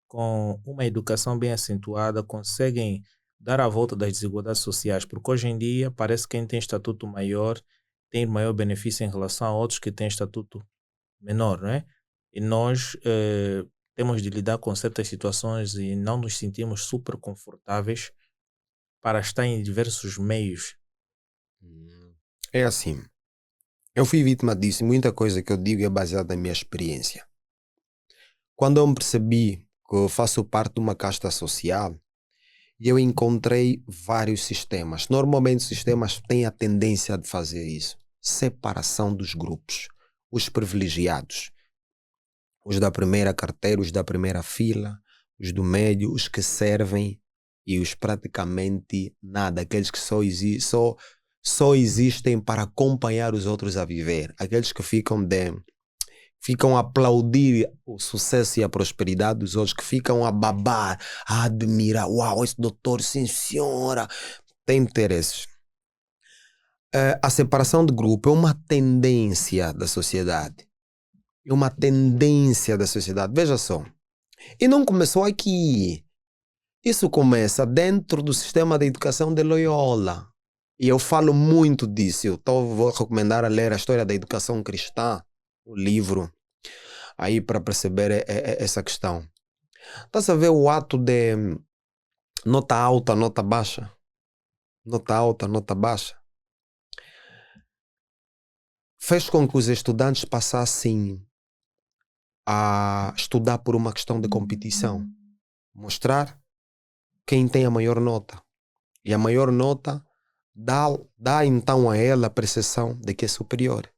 com uma educação bem acentuada conseguem dar a volta das desigualdades sociais? Porque hoje em dia parece que quem tem estatuto maior tem maior benefício em relação a outros que têm estatuto menor, não é? E nós temos de lidar com certas situações e não nos sentimos super confortáveis para estar em diversos meios. É assim, eu fui vítima disso e muita coisa que eu digo é baseada na minha experiência. Quando eu me percebi que eu faço parte de uma casta social, eu encontrei vários sistemas. Normalmente os sistemas têm a tendência de fazer isso. Separação dos grupos. Os privilegiados. Os da primeira carteira, os da primeira fila, os do meio, os que servem e os praticamente nada. Aqueles que só existem para acompanhar os outros a viver. Aqueles que ficam ficam a aplaudir o sucesso e a prosperidade dos outros, que ficam a babar, a admirar. Uau, esse doutor, sim senhora, tem interesses. A separação de grupo é uma tendência da sociedade. É uma tendência da sociedade. Veja só. E não começou aqui. Isso começa dentro do sistema de educação de Loyola. E eu falo muito disso. Vou recomendar a ler a História da Educação Cristã, o livro, aí para perceber essa questão. Estás a ver o ato de nota alta, nota baixa? Nota alta, nota baixa. Fez com que os estudantes passassem a estudar por uma questão de competição. Mostrar quem tem a maior nota. E a maior nota dá então a ela a percepção de que é superior.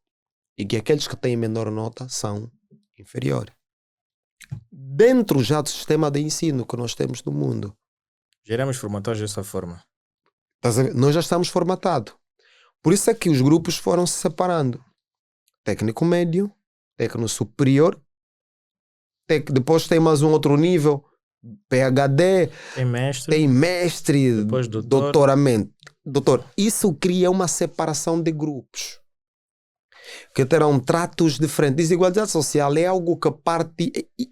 E que aqueles que têm menor nota são inferiores. Dentro já do sistema de ensino que nós temos no mundo. Já éramos formatados dessa forma. Nós já estamos formatados. Por isso é que os grupos foram se separando. Técnico médio, técnico superior, depois tem mais um outro nível, PhD, tem mestre, depois doutoramento. Doutor, isso cria uma separação de grupos que terão tratos diferentes. Desigualdade social é algo que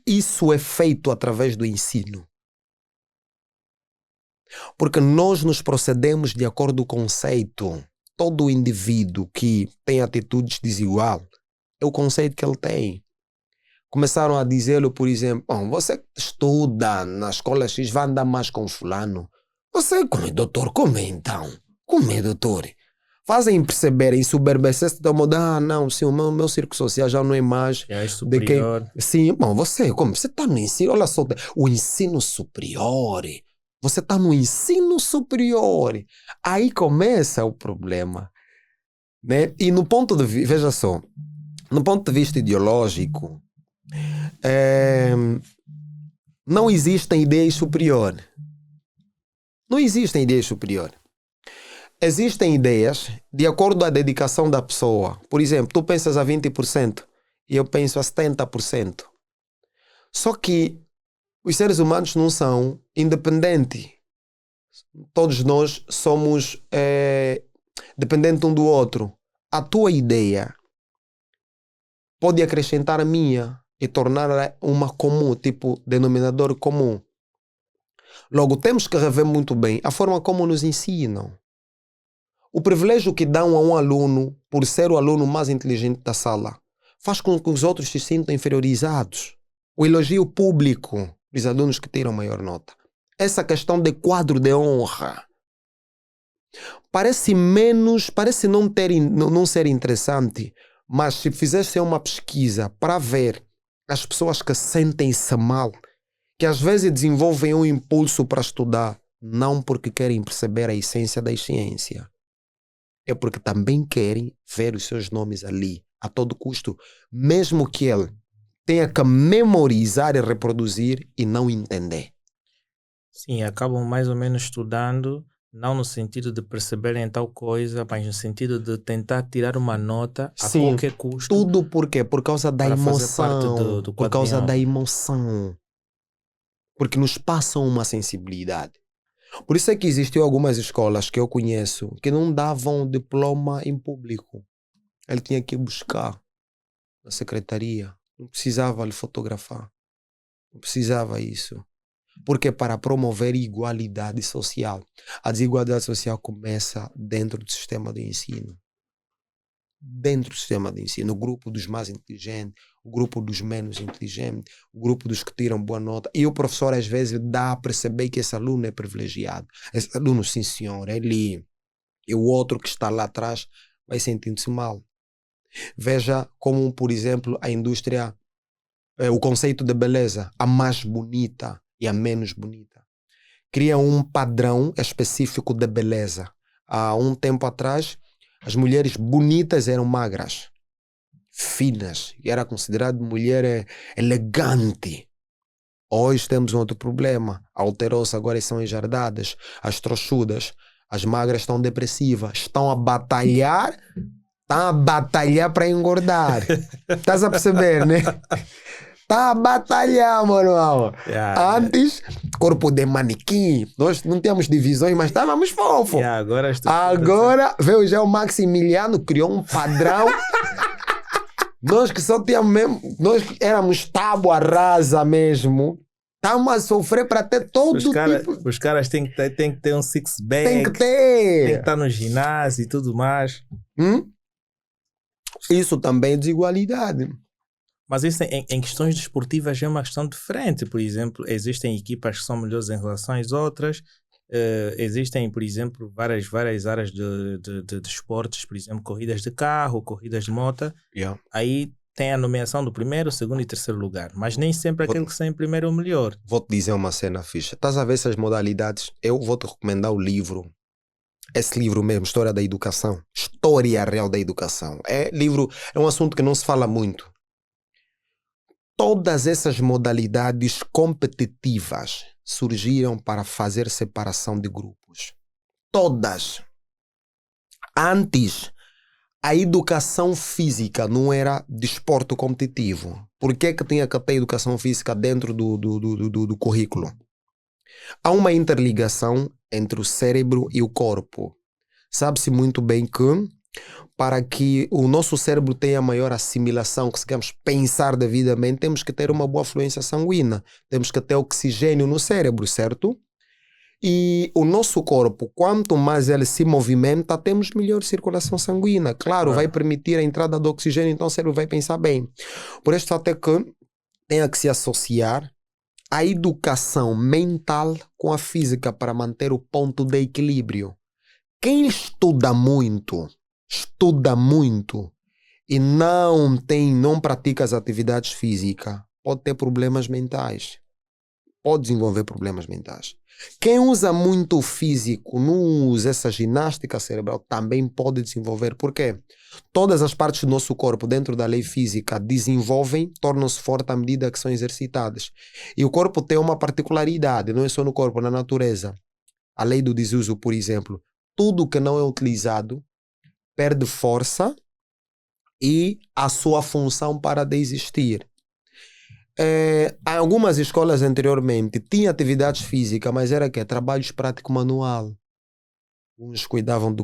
isso é feito através do ensino. Porque nós nos procedemos de acordo com o conceito. Todo indivíduo que tem atitudes desiguais é o conceito que ele tem. Começaram a dizê-lo, por exemplo, você que estuda na escola X vai andar mais com fulano. Você como é doutor, como é então? Como é doutor? Fazem perceber, ensoberbecer-se da moda, não, sim, o meu círculo social já não é mais é superior. De quem... Sim, você está no ensino, olha só, o ensino superior. Você está no ensino superior. Aí começa o problema. Né? E no ponto de vista, veja só, no ponto de vista ideológico, não existem ideias superiores. Não existem ideias superiores. Existem ideias de acordo com a dedicação da pessoa. Por exemplo, tu pensas a 20% e eu penso a 70%. Só que os seres humanos não são independentes. Todos nós somos dependentes um do outro. A tua ideia pode acrescentar a minha e tornar uma comum, tipo denominador comum. Logo, temos que rever muito bem a forma como nos ensinam. O privilégio que dão a um aluno por ser o aluno mais inteligente da sala faz com que os outros se sintam inferiorizados. O elogio público dos alunos que tiram maior nota. Essa questão de quadro de honra. Parece não ser interessante, mas se fizesse uma pesquisa para ver as pessoas que sentem-se mal, que às vezes desenvolvem um impulso para estudar, não porque querem perceber a essência da ciência, é porque também querem ver os seus nomes ali, a todo custo, mesmo que ele tenha que memorizar e reproduzir e não entender. Sim, acabam mais ou menos estudando, não no sentido de perceberem tal coisa, mas no sentido de tentar tirar uma nota a qualquer custo. Tudo por quê? Por causa da emoção. Por causa da emoção. Porque nos passam uma sensibilidade. Por isso é que existiam algumas escolas que eu conheço que não davam diploma em público. Ele tinha que ir buscar na secretaria. Não precisava lhe fotografar. Não precisava isso. Porque para promover igualdade social. A desigualdade social começa dentro do sistema de ensino. Dentro do sistema de ensino. O grupo dos mais inteligentes, o grupo dos menos inteligentes, o grupo dos que tiram boa nota. E o professor às vezes dá a perceber que esse aluno é privilegiado. Esse aluno, sim senhor, ele. E o outro que está lá atrás vai sentindo-se mal. Veja como, por exemplo, a indústria, o conceito de beleza, a mais bonita e a menos bonita. Cria um padrão específico de beleza. Há um tempo atrás, as mulheres bonitas eram magras, finas, e era considerada mulher elegante. Hoje temos um outro problema. Alterou-se, agora são enjardadas, as tronchudas, as magras estão depressivas, estão a batalhar Está a batalhar para engordar. Estás a perceber, né? Está a batalhar, mano. Antes, corpo de manequim. Nós não tínhamos divisões, mas estávamos fofos. Agora veio já o Maximiliano, criou um padrão. Nós que só tínhamos mesmo, nós éramos tábua rasa mesmo. Estamos a sofrer para ter todo tipo. Os caras têm que ter um six-pack. Tem que ter. Tem que estar no ginásio e tudo mais. Isso também é desigualdade. Mas isso em questões desportivas é uma questão diferente. Por exemplo, existem equipas que são melhores em relação às outras. Existem, por exemplo, várias áreas de esportes, por exemplo, corridas de carro, corridas de moto. Aí tem a nomeação do primeiro, segundo e terceiro lugar. Mas nem sempre aquele que sai em primeiro é o melhor. Vou-te dizer uma cena fixa. Estás a ver essas modalidades? Eu vou-te recomendar o livro. Esse livro mesmo, História da Educação. História Real da Educação. É um assunto que não se fala muito. Todas essas modalidades competitivas surgiram para fazer separação de grupos. Todas. Antes, a educação física não era desporto competitivo. Por que tinha que ter educação física dentro do currículo? Há uma interligação entre o cérebro e o corpo. Sabe-se muito bem que para que o nosso cérebro tenha maior assimilação, que conseguimos pensar devidamente, temos que ter uma boa fluência sanguínea. Temos que ter oxigênio no cérebro, certo? E o nosso corpo, quanto mais ele se movimenta, temos melhor circulação sanguínea. Claro, vai permitir a entrada do oxigênio, então o cérebro vai pensar bem. Por isso, até que tenha que se associar a educação mental com a física para manter o ponto de equilíbrio. Quem estuda muito e não pratica as atividades físicas, pode ter problemas mentais. Pode desenvolver problemas mentais. Quem usa muito o físico, não usa essa ginástica cerebral, também pode desenvolver. Por quê? Todas as partes do nosso corpo, dentro da lei física, desenvolvem, tornam-se fortes à medida que são exercitadas. E o corpo tem uma particularidade, não é só no corpo, na natureza. A lei do desuso, por exemplo. Tudo que não é utilizado perde força e a sua função para de existir. Algumas escolas anteriormente tinham atividades físicas, mas era que trabalhos prático manual. Uns cuidavam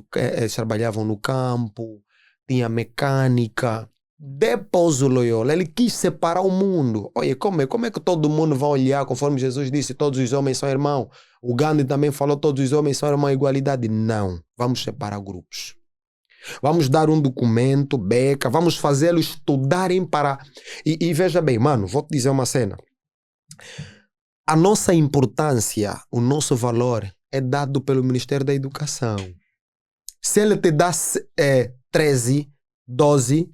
trabalhavam no campo, tinha mecânica. Depois o Loyola, ele quis separar o mundo. Olha, como é que todo mundo vai olhar, conforme Jesus disse, todos os homens são irmãos. O Gandhi também falou, todos os homens são irmãos, igualdade. Não, vamos separar grupos. Vamos dar um documento, beca, vamos fazê-los estudarem para... E veja bem, mano, vou te dizer uma cena. A nossa importância, o nosso valor é dado pelo Ministério da Educação. Se ele te dá 13, 12,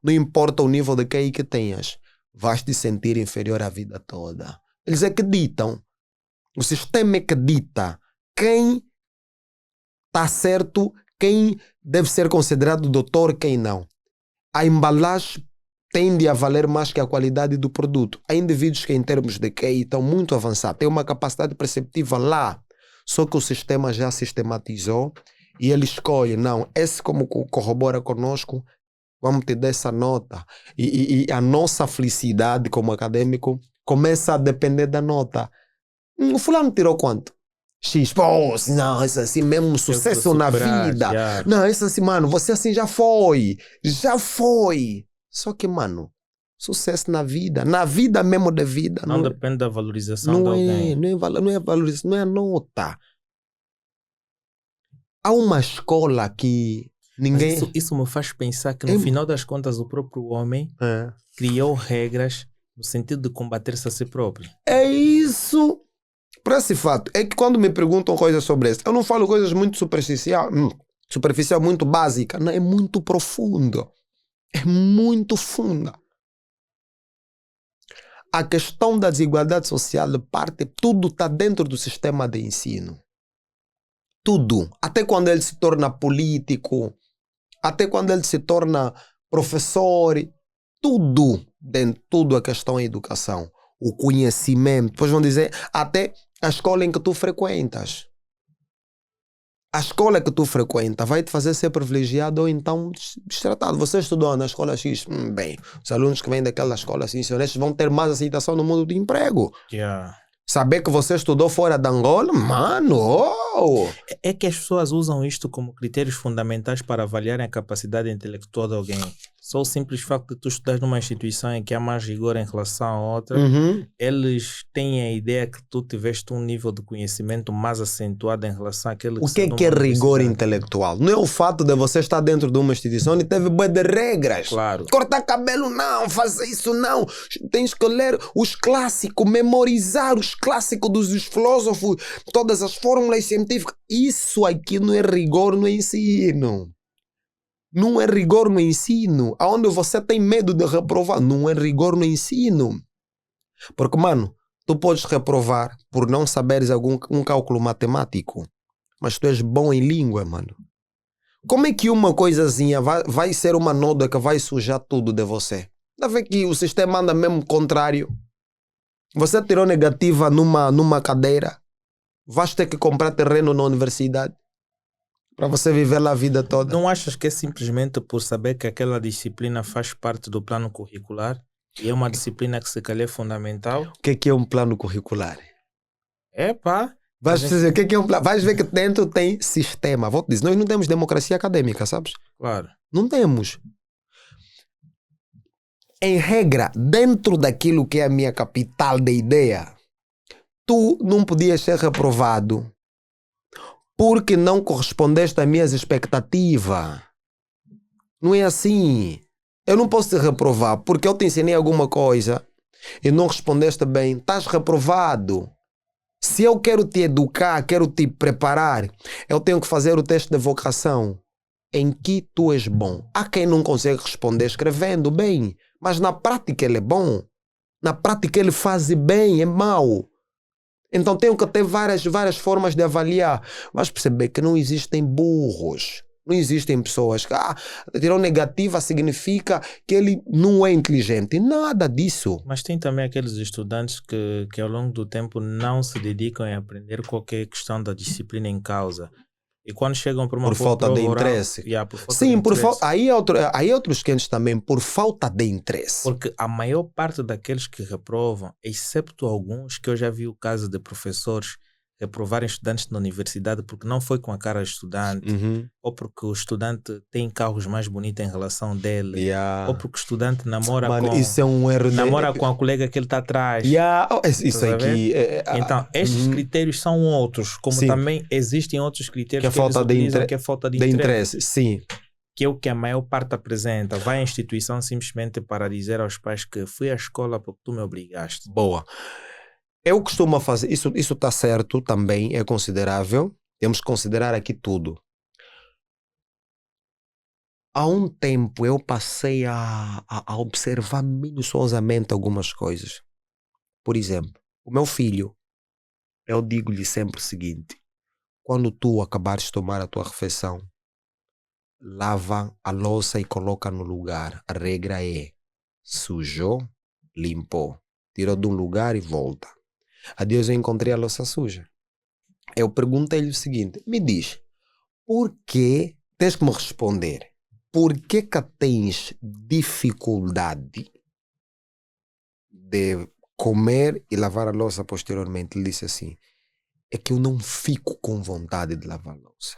não importa o nível de QI que tenhas, vais te sentir inferior a vida toda. Eles é que ditam. O sistema é que dita quem está certo, quem deve ser considerado doutor, quem não. A embalagem tende a valer mais que a qualidade do produto. Há indivíduos que, em termos de QI, estão muito avançados, têm uma capacidade perceptiva lá, só que o sistema já sistematizou e ele escolhe, não, esse como corrobora conosco, vamos te dar essa nota. E a nossa felicidade como acadêmico começa a depender da nota. O fulano tirou quanto? X. Pô, não, isso assim mesmo, sucesso na vida. Já. Não, isso assim, mano, você assim já foi. Já foi. Só que, mano, sucesso na vida mesmo de vida. Não depende da valorização de alguém. Não é valorização, não é a nota. Há uma escola que ninguém... Mas isso me faz pensar que no final das contas o próprio homem criou regras no sentido de combater-se a si próprio. É isso. Por esse fato, é que quando me perguntam coisas sobre isso, eu não falo coisas muito superficial, muito básica, não, é muito profundo. É muito funda. A questão da desigualdade social tudo está dentro do sistema de ensino. Tudo. Até quando ele se torna político, até quando ele se torna professor, tudo a questão é educação. O conhecimento, depois vão dizer, até a escola em que tu frequentas. a escola que tu frequenta vai te fazer ser privilegiado ou então destratado. Você estudou na escola X, bem, os alunos que vêm daquela escola assim, honestos, vão ter mais aceitação no mundo do emprego. Yeah. Saber que você estudou fora da Angola, mano, É que as pessoas usam isto como critérios fundamentais para avaliarem a capacidade intelectual de alguém. Só o simples facto de tu estudar numa instituição em que há mais rigor em relação a outra, eles têm a ideia que tu tiveste um nível de conhecimento mais acentuado em relação àquele que O que é rigor intelectual? Não é o fato de você estar dentro de uma instituição e teve bué de regras. Claro. Cortar cabelo não, fazer isso não. Tens que ler os clássicos, memorizar os clássicos dos filósofos, todas as fórmulas científicas. Isso aqui não é rigor no ensino. Não é rigor no ensino. Aonde você tem medo de reprovar, não é rigor no ensino. Porque, mano, tu podes reprovar por não saberes um cálculo matemático, mas tu és bom em língua, mano. Como é que uma coisazinha vai ser uma nota que vai sujar tudo de você? Dá ver que o sistema anda mesmo contrário. Você tirou negativa numa cadeira, vais ter que comprar terreno na universidade para você viver lá a vida toda. Não achas que é simplesmente por saber que aquela disciplina faz parte do plano curricular e é uma disciplina que se calhar é fundamental? O que é um plano curricular? Vais dizer o que é um plano. Vais ver que dentro tem sistema. Vou te dizer, nós não temos democracia acadêmica, sabes? Claro. Não temos. Em regra, dentro daquilo que é a minha capital de ideia, tu não podias ser reprovado porque não correspondeste às minhas expectativas. Não é assim. Eu não posso te reprovar porque eu te ensinei alguma coisa e não respondeste bem. Estás reprovado. Se eu quero te educar, quero te preparar, eu tenho que fazer o teste de vocação. Em que tu és bom. Há quem não consegue responder escrevendo bem, mas na prática ele é bom. Na prática ele faz bem, é mau. Então tenho que ter várias formas de avaliar. Mas perceber que não existem burros. Não existem pessoas que tirou negativa significa que ele não é inteligente. Nada disso. Mas tem também aqueles estudantes que ao longo do tempo não se dedicam a aprender qualquer questão da disciplina em causa. E quando chegam para uma por falta de interesse. Por falta Sim, de interesse. Aí outros quentes também, por falta de interesse. Porque a maior parte daqueles que reprovam, excepto alguns que eu já vi o caso de professores reprovarem estudantes na universidade porque não foi com a cara do estudante, ou porque o estudante tem carros mais bonitos em relação dele, ou porque o estudante namora isso é um erro com a colega que ele está atrás. Isso aqui... Então, estes critérios são outros, como sim. também existem outros critérios que é falta de interesse. Sim. Que é o que a maior parte apresenta. Vai à instituição simplesmente para dizer aos pais que fui à escola porque tu me obrigaste. Boa. Eu costumo fazer, isso está certo também, é considerável. Temos que considerar aqui tudo. Há um tempo eu passei a observar minuciosamente algumas coisas. Por exemplo, o meu filho, eu digo-lhe sempre o seguinte: quando tu acabares de tomar a tua refeição, lava a louça e coloca no lugar. A regra é: sujou, limpou. Tirou de um lugar e volta. Adeus, eu encontrei a louça suja. Eu perguntei-lhe o seguinte: me diz, por que, tens que me responder, por que tens dificuldade de comer e lavar a louça posteriormente? Ele disse assim: é que eu não fico com vontade de lavar a louça.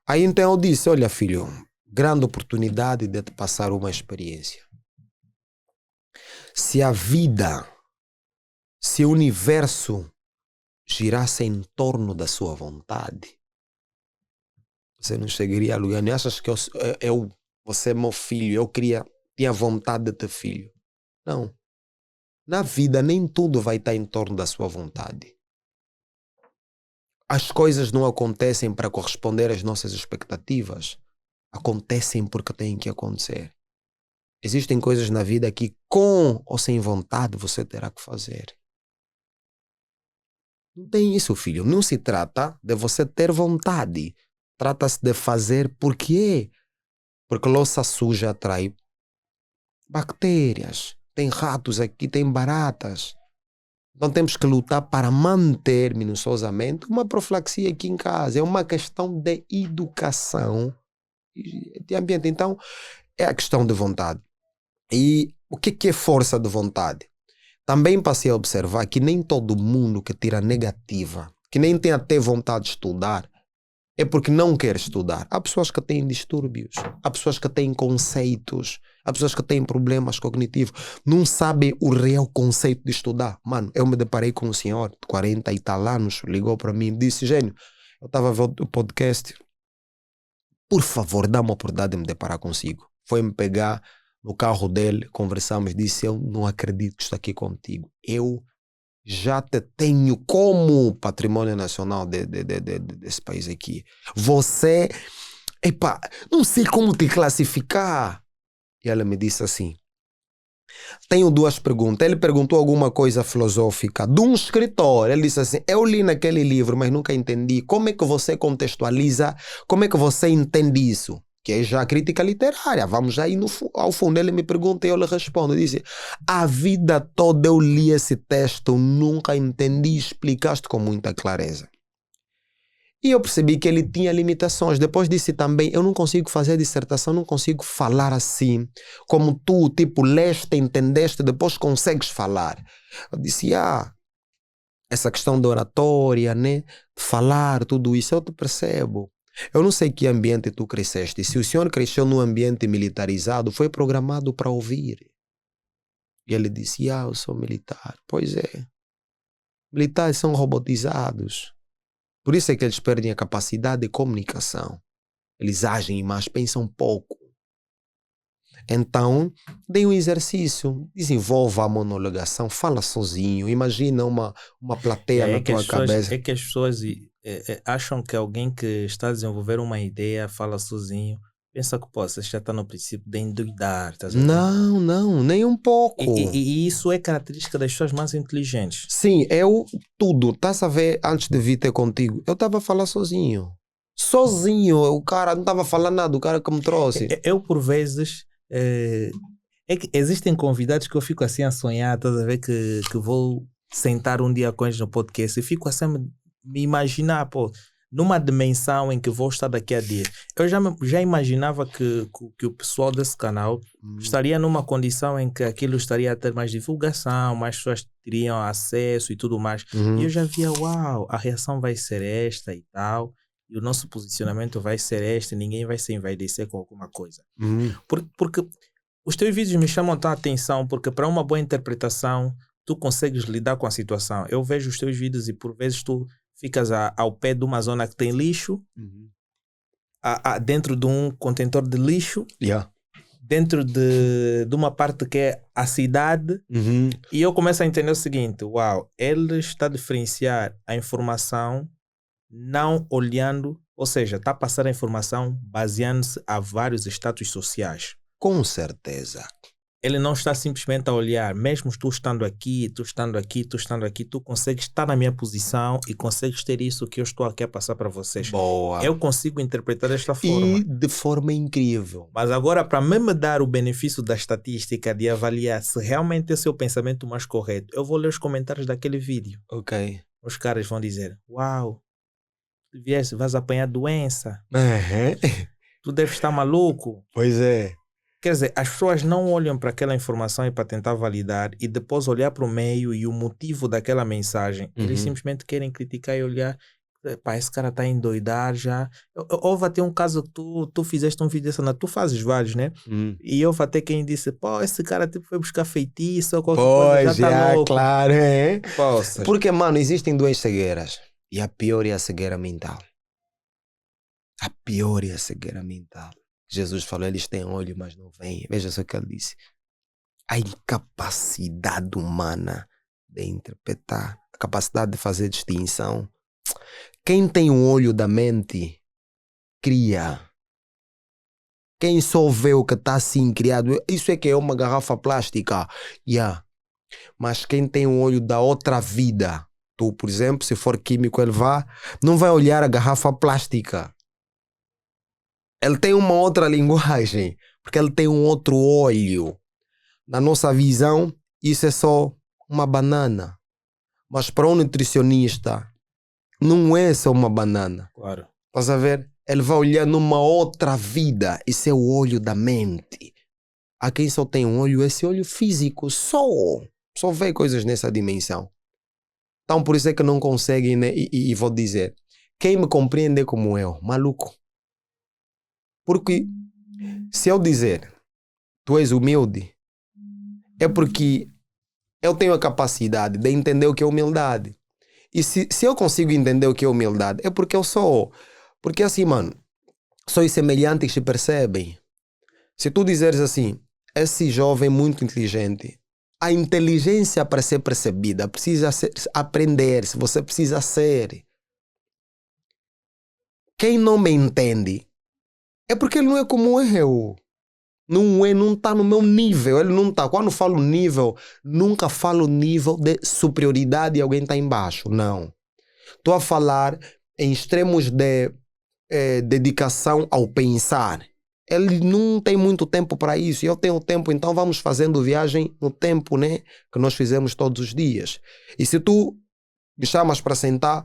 Aí então eu disse: olha filho, grande oportunidade de te passar uma experiência. Se a vida, se o universo girasse em torno da sua vontade, você não chegaria a lugar. Não achas que você é meu filho, tinha vontade de ter filho? Não. Na vida nem tudo vai estar em torno da sua vontade. As coisas não acontecem para corresponder às nossas expectativas. Acontecem porque têm que acontecer. Existem coisas na vida que, com ou sem vontade, você terá que fazer. Não tem isso, filho. Não se trata de você ter vontade. Trata-se de fazer por quê? Porque louça suja atrai bactérias. Tem ratos aqui, tem baratas. Então temos que lutar para manter minuciosamente uma profilaxia aqui em casa. É uma questão de educação e de ambiente. Então é a questão de vontade. E o que é força de vontade? Também passei a observar que nem todo mundo que tira negativa, que nem tem até vontade de estudar, é porque não quer estudar. Há pessoas que têm distúrbios, há pessoas que têm conceitos, há pessoas que têm problemas cognitivos, não sabem o real conceito de estudar. Mano, eu me deparei com um senhor de 40 e tal anos, ligou para mim e disse: Gênio, eu estava a ver o podcast, por favor, dá-me a oportunidade de me deparar consigo. Foi-me pegar no carro dele, conversamos, disse: eu não acredito que estou aqui contigo. Eu já te tenho como patrimônio nacional desse país aqui. Você, epá, não sei como te classificar. E ela me disse assim: tenho duas perguntas. Ele perguntou alguma coisa filosófica de um escritor. Ele disse assim: eu li naquele livro, mas nunca entendi. Como é que você contextualiza? Como é que você entende isso? Que é já a crítica literária. Vamos já ir ao fundo. Ele me pergunta e eu lhe respondo. Disse: a vida toda eu li esse texto, nunca entendi, explicaste com muita clareza. E eu percebi que ele tinha limitações. Depois disse também: eu não consigo fazer dissertação, não consigo falar assim, como tu, tipo, leste, entendeste, depois consegues falar. Eu disse: essa questão da oratória, né, de falar, tudo isso, eu te percebo. Eu não sei que ambiente tu cresceste. Se o senhor cresceu num ambiente militarizado, foi programado para ouvir. E ele disse: eu sou militar. Pois é. Militares são robotizados. Por isso é que eles perdem a capacidade de comunicação. Eles agem, mas pensam pouco. Então, dê um exercício. Desenvolva a monologação. Fala sozinho. Imagina uma plateia na tua cabeça. É que as pessoas acham que alguém que está a desenvolver uma ideia fala sozinho. Pensa que, pô, você já está no princípio de endoidar. Tá? Não, nem um pouco. E isso é característica das pessoas mais inteligentes. Sim, tudo. Estás a ver, antes de vir ter contigo, eu estava a falar sozinho. O cara não estava a falar nada, o cara que me trouxe. Eu por vezes... é que existem convidados que eu fico assim a sonhar, estás a ver, que vou sentar um dia com eles no podcast e fico assim a me imaginar, pô, numa dimensão em que vou estar daqui a dias. Eu já imaginava que o pessoal desse canal estaria numa condição em que aquilo estaria a ter mais divulgação, mais pessoas teriam acesso e tudo mais. E eu já via, uau, a reação vai ser esta e tal, e o nosso posicionamento vai ser este, ninguém vai se envaidecer com alguma coisa. Porque os teus vídeos me chamam a atenção, porque para uma boa interpretação, tu consegues lidar com a situação. Eu vejo os teus vídeos e por vezes tu ficas ao pé de uma zona que tem lixo, dentro de um contentor de lixo, dentro de uma parte que é a cidade, e eu começo a entender o seguinte: uau, ele está a diferenciar a informação não olhando, ou seja, está a passar a informação baseando-se a vários status sociais. Com certeza. Ele não está simplesmente a olhar, mesmo tu estando aqui, tu consegues estar na minha posição e consegues ter isso que eu estou aqui a passar para vocês. Boa. Eu consigo interpretar desta forma. E de forma incrível. Mas agora, para me dar o benefício da estatística, de avaliar se realmente esse é o pensamento mais correto, eu vou ler os comentários daquele vídeo. Ok. Os caras vão dizer: uau, tu vais apanhar doença. Tu deves estar maluco. Pois é. Quer dizer, as pessoas não olham para aquela informação e para tentar validar e depois olhar para o meio e o motivo daquela mensagem. Eles simplesmente querem criticar e olhar: pá, esse cara está a endoidar já. Houve até um caso que tu fizeste um vídeo dessa, tu fazes vários, né? E houve até quem disse: pô, esse cara tipo foi buscar feitiço ou qualquer coisa, já tá louco. Claro, é. Poxa. Porque, mano, existem duas cegueiras. E a pior é a cegueira mental. A pior é a cegueira mental. Jesus falou: eles têm olho, mas não veem. Veja só o que ele disse. A incapacidade humana de interpretar, a capacidade de fazer distinção. Quem tem um olho da mente, cria. Quem só vê o que está assim criado, isso é que é uma garrafa plástica. Mas quem tem um olho da outra vida, tu, por exemplo, se for químico, ele não vai olhar a garrafa plástica. Ele tem uma outra linguagem, porque ele tem um outro olho. Na nossa visão, isso é só uma banana. Mas para um nutricionista, não é só uma banana. Claro. Estás a ver? Ele vai olhar numa outra vida. Esse é o olho da mente. Há quem só tem um olho, esse olho físico. Só vê coisas nessa dimensão. Então por isso é que não conseguem, né? E vou dizer, quem me compreende é como eu, maluco. Porque se eu dizer, tu és humilde, é porque eu tenho a capacidade de entender o que é humildade. E se eu consigo entender o que é humildade, é porque eu sou. Porque assim, mano, só os semelhantes se percebem. Se tu dizeres assim, esse jovem é muito inteligente, a inteligência para ser percebida precisa aprender-se, você precisa ser. Quem não me entende é porque ele não é como eu. Não está no meu nível, ele não está. Quando falo nível, nunca falo nível de superioridade e alguém está embaixo, não. Estou a falar em extremos de dedicação ao pensar. Ele não tem muito tempo para isso, eu tenho tempo, então vamos fazendo viagem no tempo, né, que nós fizemos todos os dias. E se tu me chamas para sentar,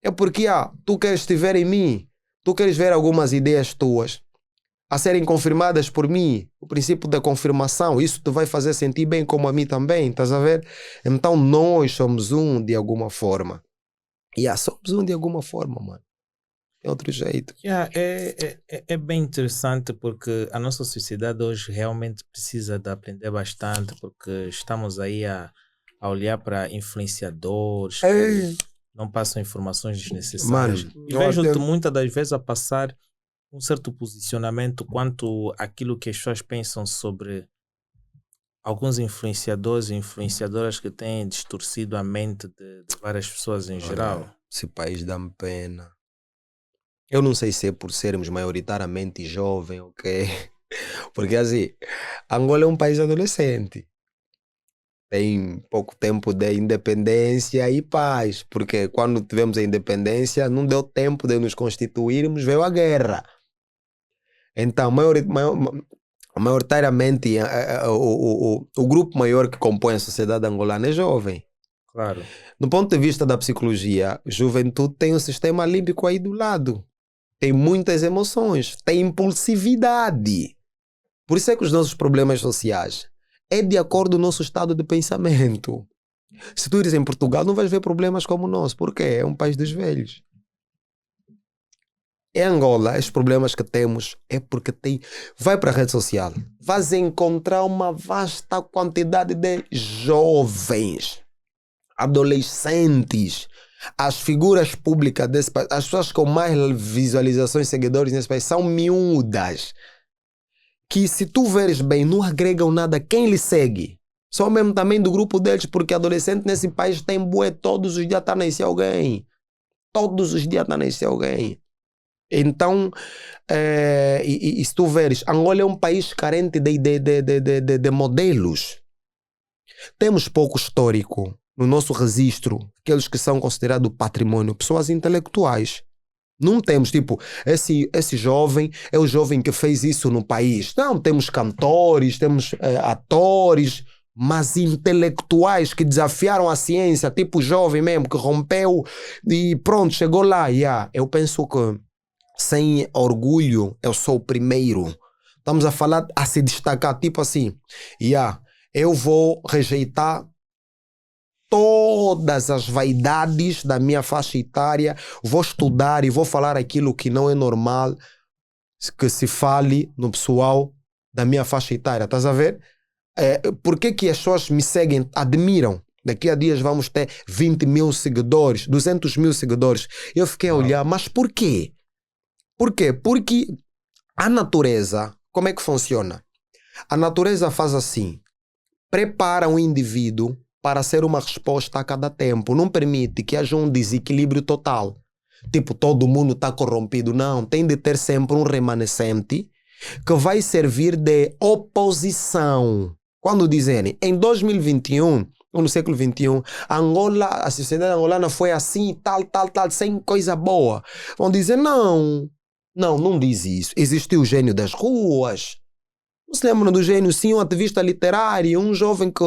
é porque tu queres te ver em mim, tu queres ver algumas ideias tuas a serem confirmadas por mim, o princípio da confirmação, isso te vai fazer sentir bem como a mim também, estás a ver? Então nós somos um de alguma forma. Somos um de alguma forma, mano. É outro jeito. É bem interessante porque a nossa sociedade hoje realmente precisa de aprender bastante, porque estamos aí a olhar para influenciadores que não passam informações desnecessárias. Mano, E vejo-te muitas das vezes a passar um certo posicionamento quanto àquilo que as pessoas pensam sobre alguns influenciadores e influenciadoras que têm distorcido a mente de várias pessoas em geral. Esse país dá-me pena. Eu não sei se é por sermos maioritariamente jovens, ok? Porque assim, Angola é um país adolescente. Tem pouco tempo de independência e paz. Porque quando tivemos a independência, não deu tempo de nos constituirmos, veio a guerra. Então, maioritariamente, o grupo maior que compõe a sociedade angolana é jovem. Claro. Do ponto de vista da psicologia, juventude tem um sistema límbico aí do lado. Tem muitas emoções, tem impulsividade. Por isso é que os nossos problemas sociais é de acordo com o nosso estado de pensamento. Se tu ires em Portugal, não vais ver problemas como o nosso. Por quê? É um país dos velhos. Em Angola, os problemas que temos é porque vai para a rede social, vais encontrar uma vasta quantidade de jovens, adolescentes, as figuras públicas desse país, as pessoas com mais visualizações e seguidores nesse país são miúdas, que se tu veres bem, não agregam nada quem lhe segue. Só mesmo também do grupo deles, porque adolescente nesse país tem bué, todos os dias está a nascer alguém. Todos os dias está a nascer alguém. Então, e se tu veres, Angola é um país carente de modelos. Temos pouco histórico no nosso registro, aqueles que são considerados patrimônio, pessoas intelectuais. Não temos, tipo, esse jovem é o jovem que fez isso no país. Não, temos cantores, temos atores, mas intelectuais que desafiaram a ciência, tipo o jovem mesmo, que rompeu e pronto, chegou lá. Eu penso que sem orgulho, eu sou o primeiro. Estamos a falar a se destacar, tipo assim, eu vou rejeitar todas as vaidades da minha faixa etária, vou estudar e vou falar aquilo que não é normal que se fale no pessoal da minha faixa etária, estás a ver? Por que as pessoas me seguem, admiram? Daqui a dias vamos ter 20 mil seguidores, 200 mil seguidores. Eu fiquei a olhar, mas por quê? Por quê? Porque a natureza, como é que funciona? A natureza faz assim, prepara um indivíduo para ser uma resposta a cada tempo. Não permite que haja um desequilíbrio total. Tipo, todo mundo está corrompido. Não, tem de ter sempre um remanescente que vai servir de oposição. Quando dizerem, em 2021, ou no século XXI, Angola, a sociedade angolana foi assim, tal, sem coisa boa. Vão dizer, não diz isso. Existiu o gênio das ruas. Não se lembram do Gênio? Sim, um ativista literário, um jovem que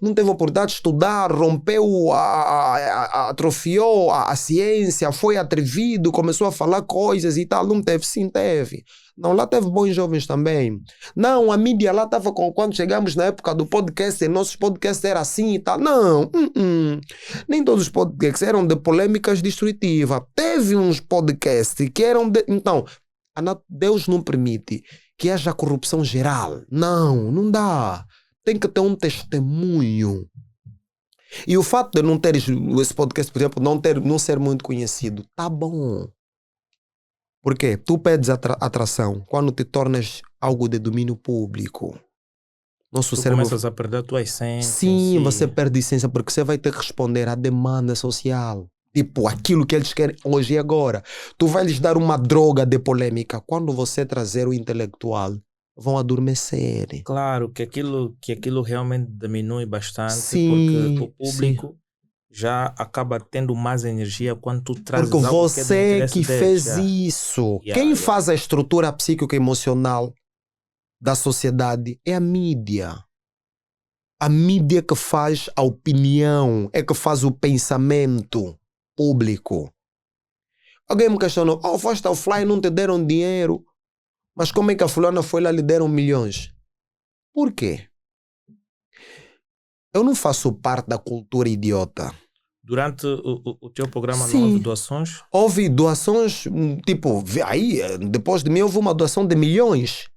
não teve a oportunidade de estudar, rompeu, atrofiou a ciência, foi atrevido, começou a falar coisas e tal. Não teve? Sim, teve. Não, lá teve bons jovens também. Não, a mídia lá estava com... Quando chegamos na época do podcast, nossos podcasts eram assim e tal. Não, nem todos os podcasts eram de polêmicas destrutivas. Teve uns podcasts que eram de... Então, Deus não permite que haja corrupção geral. Não, não dá. Tem que ter um testemunho. E o fato de não ter esse podcast, por exemplo, não ser muito conhecido, tá bom. Por quê? Tu pedes atração quando te tornas algo de domínio público. Nosso tu cérebro... começas a perder a tua essência. Sim, você perde a essência porque você vai ter que responder à demanda social. Tipo, aquilo que eles querem hoje e agora. Tu vai lhes dar uma droga de polêmica. Quando você trazer o intelectual, vão adormecer. Claro, que aquilo realmente diminui bastante. Sim, porque o público já acaba tendo mais energia quando tu trazes porque algo você que fez deles, isso. Quem faz a estrutura psíquica e emocional da sociedade é a mídia. A mídia que faz a opinião, é que faz o pensamento público. Alguém me questionou, foste ao Fly e não te deram dinheiro, mas como é que a fulana foi lá e lhe deram milhões? Por quê? Eu não faço parte da cultura idiota. Durante o teu programa Sim. não houve doações? Houve doações, tipo, aí, depois de mim houve uma doação de milhões.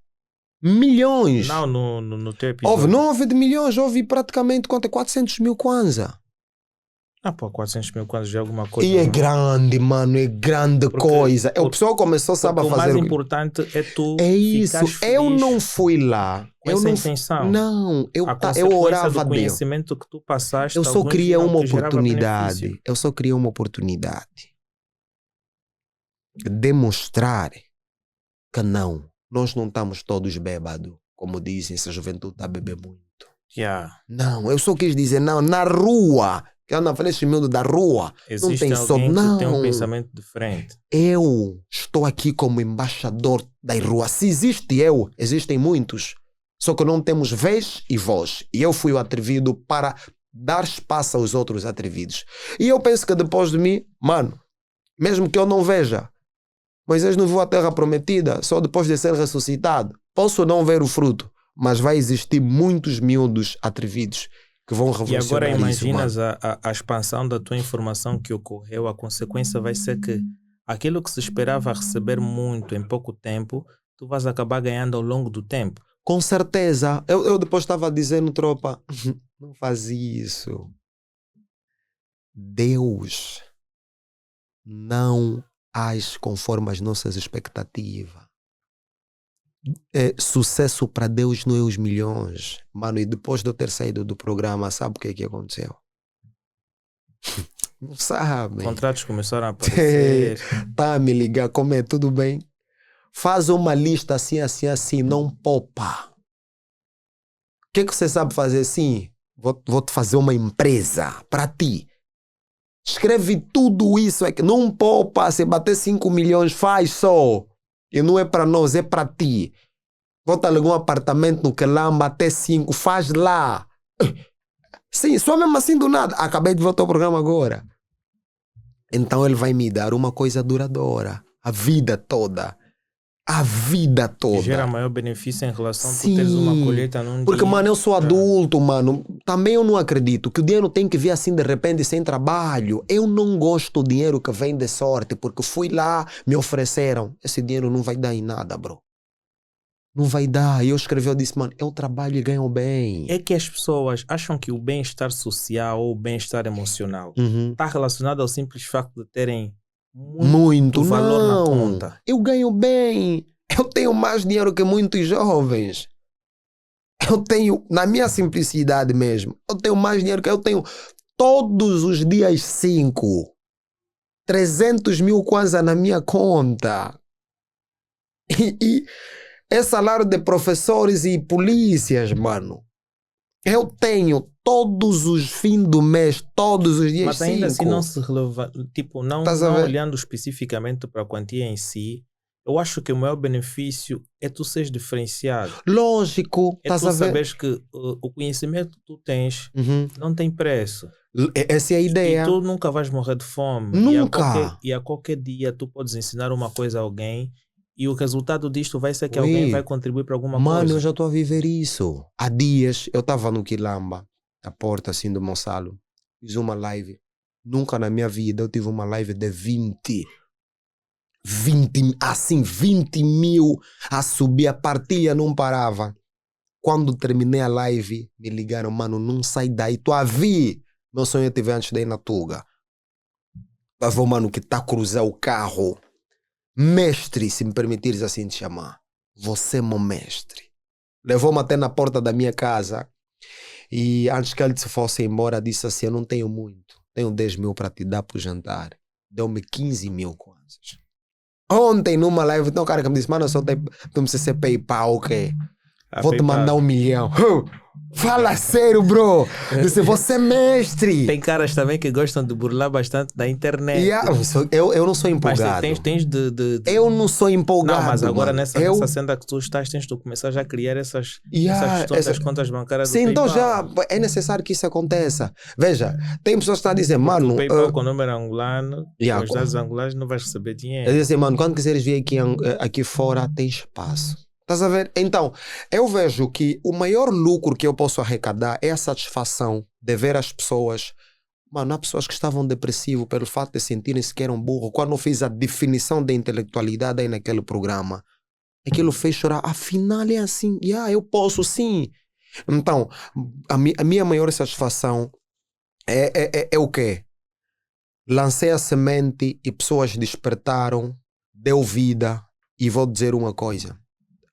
Milhões! Não, no teu episódio. Não houve de milhões, houve praticamente quanto? 400 mil kwanza. 400 mil kwanza já é alguma coisa. E é grande, mano, é grande coisa. O pessoal começou, sabe, a fazer... O mais importante é tu ficares feliz. Eu não fui lá. Com essa intenção. Não, eu orava a Deus. O conhecimento que tu passaste... Eu só queria uma oportunidade. Eu só queria uma oportunidade. Demonstrar que nós não estamos todos bêbados. Como dizem, essa juventude está a beber muito. Não, eu só quis dizer, na rua... que anda falando humilde da rua. Existe não tem alguém que tem um pensamento diferente. Eu estou aqui como embaixador da rua. Se existe eu, existem muitos. Só que não temos vez e voz. E eu fui o atrevido para dar espaço aos outros atrevidos. E eu penso que depois de mim, mano, mesmo que eu não veja, Moisés não viu a terra prometida só depois de ser ressuscitado. Posso não ver o fruto, mas vai existir muitos miúdos atrevidos que vão revolucionar. E agora imaginas isso, a expansão da tua informação que ocorreu, a consequência vai ser que aquilo que se esperava receber muito em pouco tempo, tu vais acabar ganhando ao longo do tempo. Com certeza. Eu depois estava dizendo, tropa, não faz isso. Deus não age conforme as nossas expectativas. Sucesso para Deus não é os milhões. Mano, e depois de eu ter saído do programa, sabe o que aconteceu? Não sabe. Contratos começaram a aparecer. Tá a me ligar, como é? Tudo bem? Faz uma lista assim, assim, assim, não poupa. O que você sabe fazer assim? Vou te fazer uma empresa para ti. Escreve tudo isso aqui. Não poupa, se bater 5 milhões, faz só. E não é para nós, é para ti. Vou te alugar um apartamento no Quelamba até 5, faz lá. Sim, só mesmo assim do nada. Acabei de voltar ao programa agora. Então ele vai me dar uma coisa duradoura. A vida toda. A vida toda. E gera maior benefício em relação a tu teres uma colheita num porque, dia. Mano, eu sou adulto, mano. Também eu não acredito que o dinheiro tem que vir assim de repente sem trabalho. Eu não gosto do dinheiro que vem de sorte, porque fui lá, me ofereceram. Esse dinheiro não vai dar em nada, bro. Não vai dar. E eu disse, mano, eu trabalho e ganho bem. É que as pessoas acham que o bem-estar social ou o bem-estar emocional está relacionado ao simples facto de terem muito valor na conta. Eu ganho bem. Eu tenho mais dinheiro que muitos jovens. Eu tenho, na minha simplicidade mesmo, eu tenho mais dinheiro que eu tenho todos os dias 5. 300 mil kwanza na minha conta. E é salário de professores e polícias, mano. Eu tenho todos os fins do mês, todos os dias 5. Mas ainda assim não se releva, tipo, não olhando especificamente para a quantia em si, Eu acho que o maior benefício é tu seres diferenciado. Lógico, É estás tu a ver? saberes que o conhecimento que tu tens Uhum. não tem preço. Essa é a E ideia. tu nunca vais morrer de fome. Nunca. E a qualquer dia tu podes ensinar uma coisa a alguém e o resultado disto vai ser que alguém vai Ui, contribuir para alguma mano, eu coisa. já estou a viver isso. Há dias eu estava no Quilamba, à porta assim do Monsalo, fiz uma live. Nunca na minha vida eu tive uma live de 20 mil a subir, a partilha não parava. Quando terminei a live, me ligaram, mano, não sai daí, tu a vi. Meu sonho eu tive antes de ir na Tuga. Vai ver o mano que tá a cruzar o carro. Mestre, se me permitires assim te chamar. Você é meu mestre. Levou-me até na porta da minha casa. E antes que ele se fosse embora, disse assim, eu não tenho muito. Tenho 10 mil para te dar para o jantar. Deu-me 15 mil kwanzas. Ontem numa live, então o cara que me disse, mano, eu só tenho, tu me ser PayPal, ok? Vou te mandar 1 milhão. Fala sério, bro. Disse, você é mestre. Tem caras também que gostam de burlar bastante da internet. Eu não sou Mas empolgado. tens de... Eu não sou empolgado. Não, mas agora mano. nessa senda que tu estás, tens de começar já a criar essas questões das contas bancárias do Sim, PayPal. então já é necessário que isso aconteça. Veja, tem pessoas que estão a dizer, mano. O PayPal com o número angolano, Yeah, com os dados angolanos, não vais receber eu dinheiro. disse assim, mano, quando quiseres vir aqui fora, tem espaço. Estás a ver? Então, eu vejo que o maior lucro que eu posso arrecadar é a satisfação de ver as pessoas. Mano, há pessoas que estavam depressivas pelo fato de sentirem-se que eram burros. Quando eu fiz a definição da intelectualidade aí naquele programa, aquilo fez chorar. Afinal é assim. Eu posso sim. Então, a minha maior satisfação é o quê? Lancei a semente e pessoas despertaram, deu vida. E vou dizer uma coisa.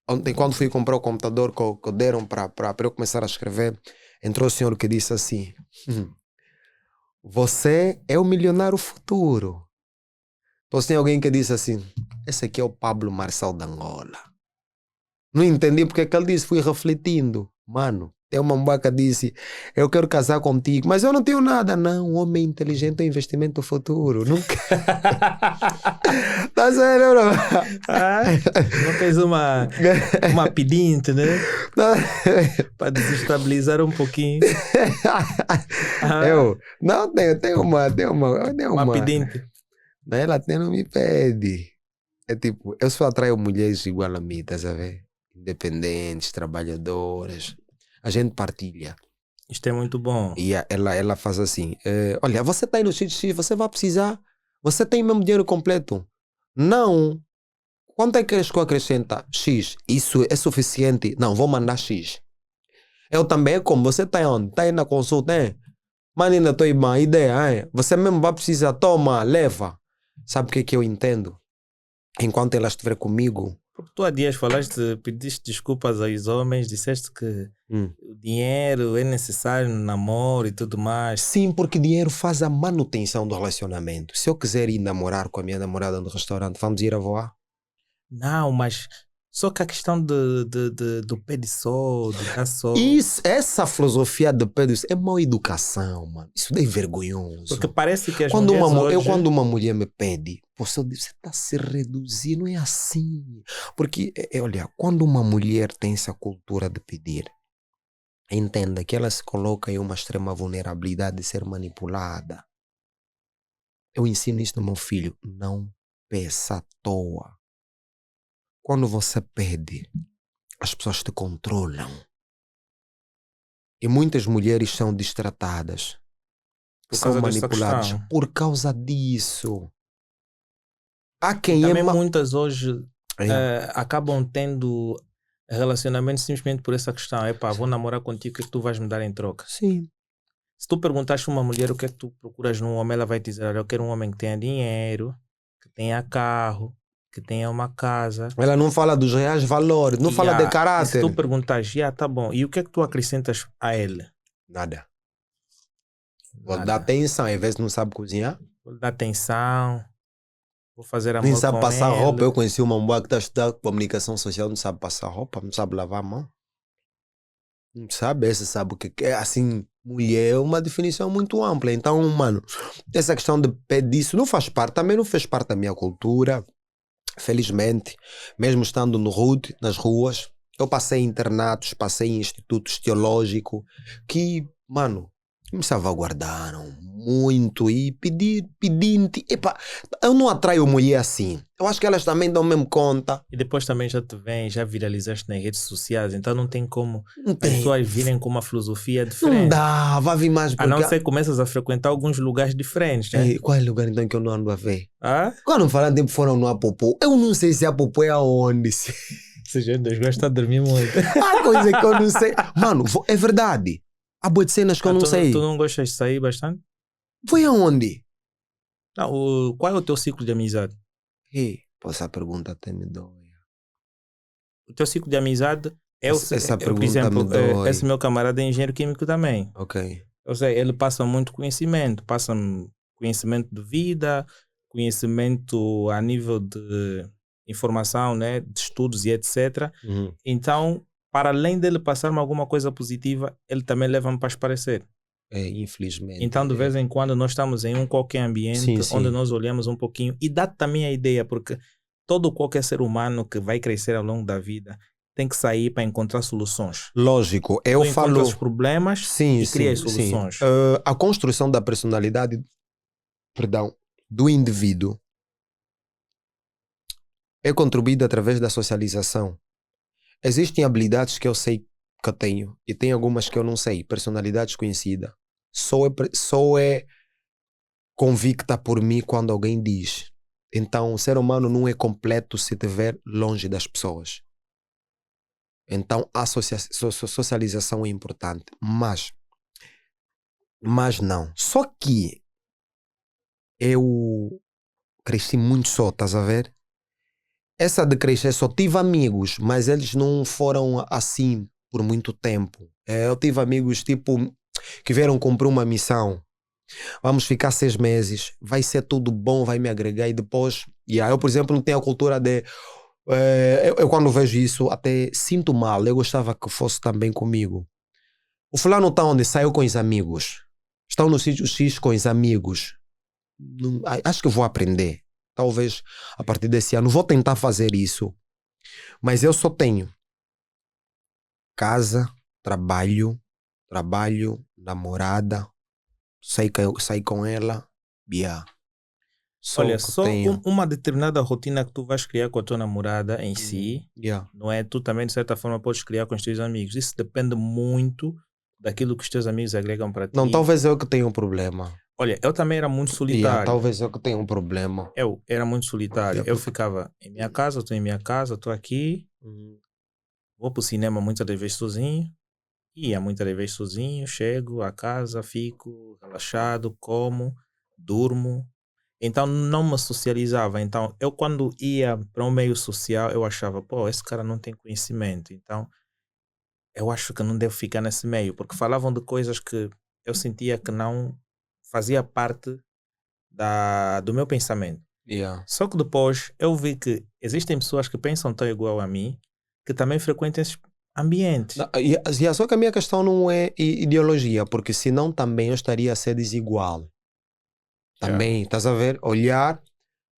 Ontem, quando fui comprar o computador que deram para eu começar a escrever, entrou o senhor que disse assim: você é o milionário futuro. Depois tem alguém que disse assim: esse aqui é o Pablo Marçal da Angola. Não entendi porque é que ele disse, fui refletindo. Mano, tem uma mulher que disse: eu quero casar contigo, mas eu não tenho nada. Não, um homem inteligente é um investimento futuro. Nunca. Tá sério, bro? Não tens uma pedinte, né? Para desestabilizar um pouquinho. Eu não tenho uma pedinte. Ela até não me pede. É tipo, eu só atraio mulheres igual a mim, estás a ver? Independentes, trabalhadoras. A gente partilha. Isto é muito bom. E ela faz assim: olha, você está aí no XX, você vai precisar. Você tem mesmo dinheiro completo? Não. Quanto é que queres que eu acrescenta? X. Isso é suficiente? Não, vou mandar X. Eu também, como você está onde? Está aí na consulta, hein? Mas ainda estou em uma ideia, hein? Você mesmo vai precisar, toma, leva. Sabe o que eu entendo? Enquanto ela estiver comigo. Porque tu há dias pediste desculpas aos homens, disseste que o dinheiro é necessário no namoro e tudo mais. Sim, porque dinheiro faz a manutenção do relacionamento. Se eu quiser ir namorar com a minha namorada no restaurante, vamos ir a voar? Não, mas só que a questão do pé de sol, do dar sol. Essa filosofia do pé de sol é má educação, mano. Isso é vergonhoso. Porque parece que as quando mulheres quando uma mulher me pede, você está a se reduzir, não é assim. Porque, olha, quando uma mulher tem essa cultura de pedir, entenda que ela se coloca em uma extrema vulnerabilidade de ser manipulada. Eu ensino isso no meu filho. Não peça à toa. Quando você pede, as pessoas te controlam. E muitas mulheres são distratadas. São manipuladas por causa disso. Há quem também muitas hoje acabam tendo relacionamentos simplesmente por essa questão. Vou namorar contigo, o que é que tu vais me dar em troca? Sim. Se tu perguntaste a uma mulher o que é que tu procuras num homem, ela vai te dizer: olha, eu quero um homem que tenha dinheiro, que tenha carro, que tenha uma casa. Ela não fala dos reais valores, não fala de caráter. Se tu perguntas, tá bom, e o que é que tu acrescentas a ele? Nada. Vou dar atenção, às vezes não sabe cozinhar. Vou dar atenção, vou fazer amor nem sabe com passar ele. roupa. Eu conheci uma mulher que está a estudar comunicação social, não sabe passar roupa, não sabe lavar a mão. Não sabe, essa sabe o que é. Assim, mulher é uma definição muito ampla. Então, mano, essa questão de pedir isso não faz parte, também não fez parte da minha cultura. felizmente, mesmo estando no RUD, nas ruas, eu passei em internatos, passei em institutos teológicos, que, mano, me salvaguardaram muito e pedindo. Epa, eu não atraio mulher assim. Eu acho que elas também dão mesmo conta. E depois também já te vem, já viralizaste nas redes sociais, então não tem como Não as tem. pessoas virem com uma filosofia Não diferente. dá, vai vir mais A não porque... ser que começas a frequentar alguns lugares diferentes, né? Ei, qual é o lugar então que eu não ando a ver? Ah? Quando falam tempo foram no Apopô, eu não sei se Apopô é aonde. Essa gente gosta de dormir muito. Há coisa que eu não sei. Mano, é verdade. Há boas cenas que eu não sei. Tu não gostas de sair bastante? Foi aonde? Não, qual é o teu ciclo de amizade? Ei, pô, essa pergunta até me dói. O teu ciclo de amizade é Essa por pergunta exemplo, me dói. esse meu camarada é engenheiro químico também. Ok. Ou seja, ele passa muito conhecimento, passa conhecimento de vida, conhecimento a nível de informação, né, de estudos e etc. Uhum. Então, para além dele passar-me alguma coisa positiva, ele também leva-me para esparecer. É, infelizmente. Então, de vez em quando, nós estamos em um qualquer ambiente Sim, sim. onde nós olhamos um pouquinho e dá também a ideia, porque todo qualquer ser humano que vai crescer ao longo da vida tem que sair para encontrar soluções. Lógico, eu Tu falo... encontras os problemas Sim, e crias sim, soluções. sim. A construção da personalidade, perdão, do indivíduo é contribuída através da socialização. Existem habilidades que eu sei que eu tenho e tem algumas que eu não sei. Personalidade desconhecida. Só é convicta por mim quando alguém diz. Então, o ser humano não é completo se estiver longe das pessoas. Então, a socialização é importante. Mas não. Só que eu cresci muito só, estás a ver? Essa de crescer, só tive amigos, mas eles não foram assim por muito tempo. Eu tive amigos tipo que vieram cumprir uma missão. Vamos ficar 6 meses, vai ser tudo bom, vai me agregar e depois... eu, por exemplo, não tenho a cultura de... eu quando vejo isso até sinto mal. Eu gostava que fosse também comigo. O fulano está onde? Saiu com os amigos. Estão no sítio X com os amigos. Acho que vou aprender. Talvez a partir desse ano vou tentar fazer isso. Mas eu só tenho casa, trabalho, namorada, sair com ela, Só Olha, que só tenho. uma determinada rotina que tu vais criar com a tua namorada em si, não é? Tu também, de certa forma, podes criar com os teus amigos. Isso depende muito daquilo que os teus amigos agregam para ti. Não, talvez eu que tenha um problema. Olha, eu também era muito solitário. Talvez eu que tenha um problema. Eu era muito solitário. Eu ficava em minha casa, estou em minha casa, estou aqui. Vou para o cinema muitas das vezes sozinho. Ia muitas das vezes sozinho. Chego à casa, fico relaxado, como, durmo. Então não me socializava. Então eu quando ia para um meio social, eu achava, pô, esse cara não tem conhecimento. Então eu acho que não devo ficar nesse meio. Porque falavam de coisas que eu sentia que não fazia parte do meu pensamento. Só que depois eu vi que existem pessoas que pensam tão igual a mim, que também frequentam esses ambientes. Só que a minha questão não é ideologia, porque senão também eu estaria a ser desigual. Também, estás a ver? Olhar,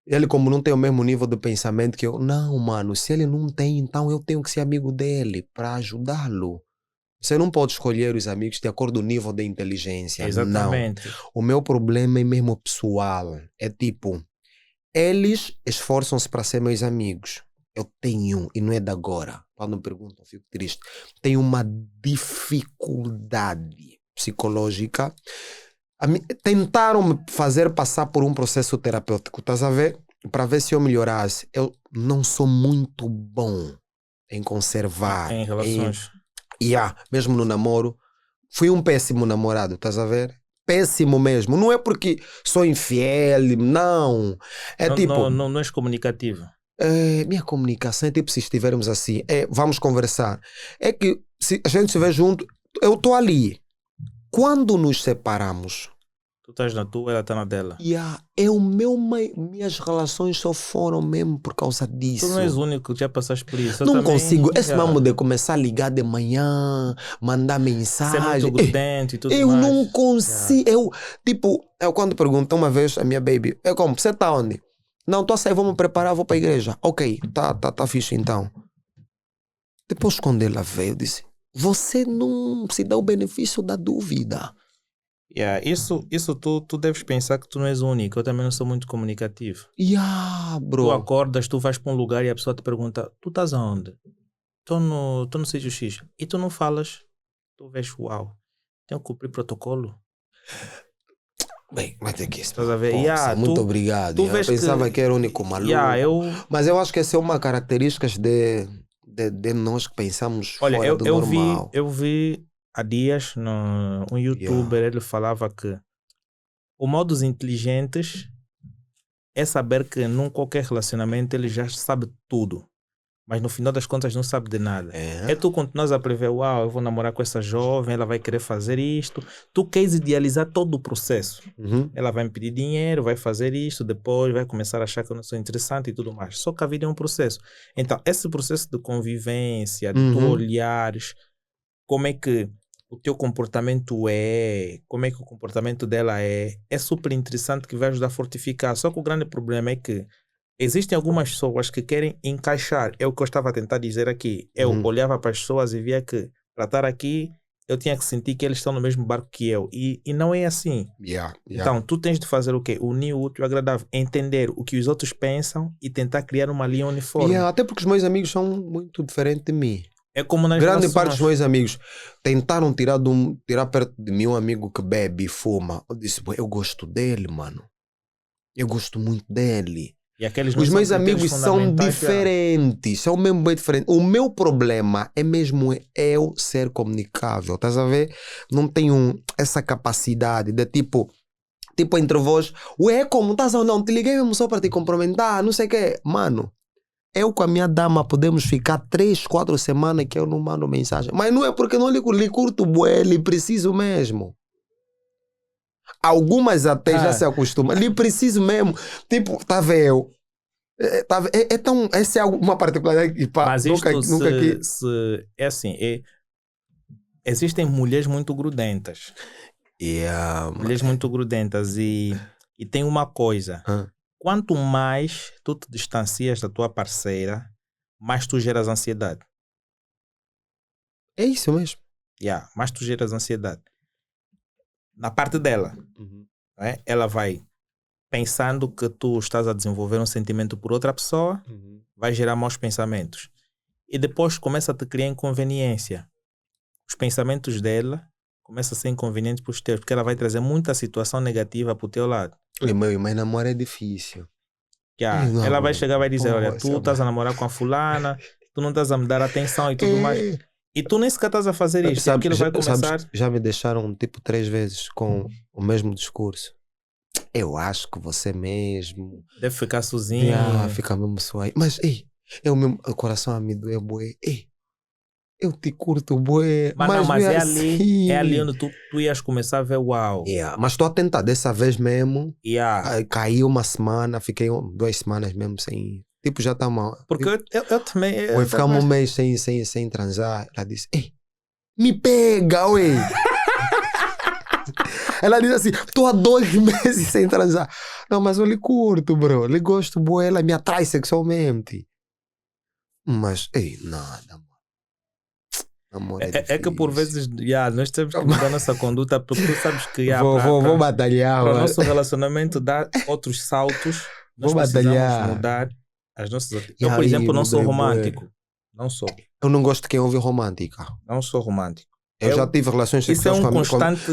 ele como não tem o mesmo nível de pensamento que eu, não, mano, se ele não tem, então eu tenho que ser amigo dele para ajudá-lo. Você não pode escolher os amigos de acordo com o nível de inteligência. Exatamente. Não. O meu problema é mesmo pessoal. É tipo, eles esforçam-se para ser meus amigos. Eu tenho, e não é de agora. Quando me perguntam, eu fico triste. Tenho uma dificuldade psicológica. Tentaram me fazer passar por um processo terapêutico, estás a ver? Para ver se eu melhorasse. Eu não sou muito bom em conservar. Em relações. Mesmo no namoro, fui um péssimo namorado, estás a ver? Péssimo mesmo. Não é porque sou infiel, não. É tipo... Não és comunicativo. Minha comunicação é tipo se estivermos assim. Vamos conversar. É que se a gente se vê junto, eu estou ali. Quando nos separamos... Tu estás na tua, ela está na dela. Minhas relações só foram mesmo por causa disso. Tu não és o único que já passaste por isso. Não consigo. Esse mesmo de começar a ligar de manhã, mandar mensagem. Ser muito grudento e tudo eu mais. não consigo. Eu quando pergunto uma vez a minha baby, como, você está onde? Não, estou a sair, vou-me preparar, vou para a igreja. Ok, tá fixe então. Depois quando ela veio, eu disse, você não se dá o benefício da dúvida. Yeah, isso tu deves pensar que tu não és o único. Eu também não sou muito comunicativo. Yeah, Tu bro. acordas, tu vais para um lugar e a pessoa te pergunta, tu estás aonde? Estou no sítio X. E tu não falas. Tu vês, uau, tenho que cumprir protocolo. Bem, vai ter que Estás a ver? Poxa, Yeah, muito obrigado. tu Eu vês pensava que era o único maluco. Yeah, Mas eu acho que essa é uma característica de nós que pensamos olha, fora do normal. eu vi há dias um youtuber, ele falava que o mal dos inteligentes é saber que num qualquer relacionamento ele já sabe tudo. Mas no final das contas não sabe de nada. É tu continuas a prever, uau, eu vou namorar com essa jovem, ela vai querer fazer isto. Tu queres idealizar todo o processo. Uhum. Ela vai me pedir dinheiro, vai fazer isto, depois vai começar a achar que eu não sou interessante e tudo mais. Só que a vida é um processo. Então, esse processo de convivência, de tu olhares como é que o teu comportamento é, como é que o comportamento dela é super interessante, que vai ajudar a fortificar. Só que o grande problema é que existem algumas pessoas que querem encaixar. É o que eu estava a tentar dizer aqui. Eu olhava para as pessoas e via que para estar aqui eu tinha que sentir que eles estão no mesmo barco que eu. E não é assim. Yeah. Então, tu tens de fazer o quê? Unir o útil ao agradável. Entender o que os outros pensam e tentar criar uma linha uniforme. Até porque os meus amigos são muito diferentes de mim. É como nas Grande relações. parte dos meus amigos tentaram tirar perto de mim um amigo que bebe e fuma. Eu disse, eu gosto dele, mano. Eu gosto muito dele. E aqueles não Os são meus critérios amigos são fundamentais, diferentes, são mesmo bem diferentes. O meu problema é mesmo eu ser comunicável, estás a ver? Não tenho essa capacidade de tipo entre vós, ué, como estás ou não? Te liguei mesmo só para te cumprimentar, não sei o quê. Mano, eu com a minha dama podemos ficar 3, 4 semanas que eu não mando mensagem. Mas não é porque não lhe curto bué, lhe preciso mesmo. Algumas até já se acostumam. Lhe preciso mesmo. Tipo, tá vendo? Tão, essa é uma particularidade que pá, mas nunca é assim, existem mulheres muito grudentas. Mulheres muito grudentas e tem uma coisa. Quanto mais tu te distancias da tua parceira, mais tu geras ansiedade. É isso mesmo. Mais tu geras ansiedade. Na parte dela, né? Ela vai pensando que tu estás a desenvolver um sentimento por outra pessoa, vai gerar maus pensamentos. E depois começa a te criar inconveniência. Os pensamentos dela começam a ser inconvenientes para os teus, porque ela vai trazer muita situação negativa para o teu lado. Mas namorar é difícil. Ela vai chegar e vai dizer, olha, tu estás a namorar com a fulana, tu não estás a me dar atenção e tudo mais. E tu nem sequer estás a fazer isto. Aquilo vai começar... já me deixaram tipo 3 vezes com o mesmo discurso. Eu acho que você mesmo deve ficar sozinho. Fica mesmo só aí. Mas, o coração a me doer, bué. Eu te curto, bué. Mas é assim. ali onde tu ias começar a ver uau. Mas estou a tentar dessa vez mesmo. Caí uma semana, fiquei 2 semanas mesmo sem... Tipo, já está mal. Porque eu também... Ficamos um mês sem transar. Ela disse, me pega, ué. Ela diz assim, estou há 2 meses sem transar. Não, mas eu lhe curto, bro. Lhe gosto, boa. Ela me atrai sexualmente. Mas, nada, mano. Amor é que por vezes, nós temos que mudar nossa conduta, porque tu sabes que vou batalhar. Para o nosso relacionamento dar outros saltos, nós precisamos mudar as nossas... Eu, por exemplo, não sou romântico. Não sou. Eu não gosto de quem ouve romântica. Não sou romântico. Eu já tive relações sexuais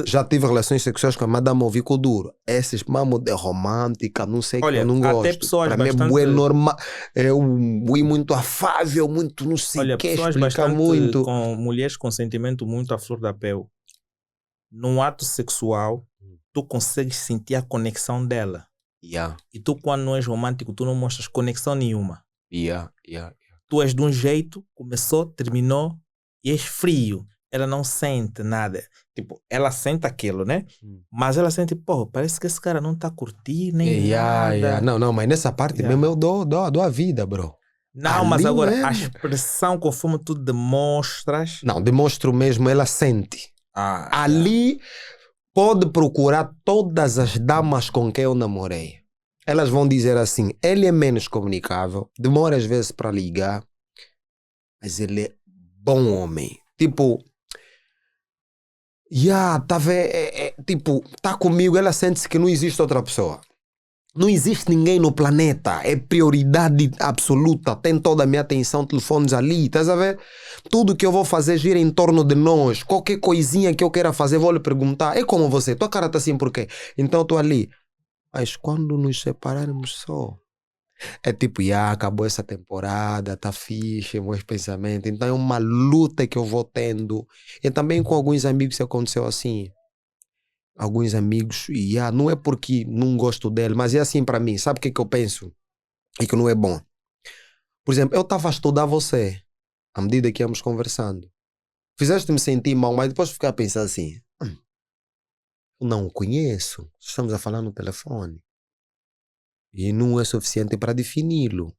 já tive relações sexuais com a madame ouvico duro. Esses mamo de romântica, não sei que eu não gosto. Até pessoas para bastante... mim é normal. Eu muito afável, muito não sei o que, pessoas explica bastante muito. Com mulheres com sentimento muito à flor da pele. Num ato sexual, tu consegues sentir a conexão dela. E tu, quando não és romântico, tu não mostras conexão nenhuma. Tu és de um jeito, começou, terminou, e és frio. Ela não sente nada. Tipo, ela sente aquilo, né? Mas ela sente, parece que esse cara não tá curtindo nem nada. Não, mas nessa parte mesmo eu dou a vida, bro. Não, ali mas agora, mesmo. A expressão conforme tu demonstras... Não, demonstro mesmo, ela sente. Ali pode procurar todas as damas com quem eu namorei. elas vão dizer assim, ele é menos comunicável, demora às vezes para ligar, mas ele é bom homem. Tipo, tá tipo, tá comigo, ela sente-se que não existe outra pessoa. Não existe ninguém no planeta, é prioridade absoluta, tem toda a minha atenção, telefones ali, estás a ver? Tudo que eu vou fazer gira em torno de nós, qualquer coisinha que eu queira fazer, vou lhe perguntar, é como você, tua cara tá assim por quê? Então eu tô ali, mas quando nos separarmos só, é tipo, acabou essa temporada, tá fixe, meus pensamentos, então é uma luta que eu vou tendo, e também com alguns amigos isso aconteceu assim, alguns amigos, e não é porque não gosto dele, mas é assim para mim. Sabe o que é que eu penso? E que não é bom. Por exemplo, eu estava a estudar você, à medida que íamos conversando. Fizeste-me sentir mal, mas depois ficar a pensar assim: eu não o conheço, estamos a falar no telefone. E não é suficiente para defini-lo.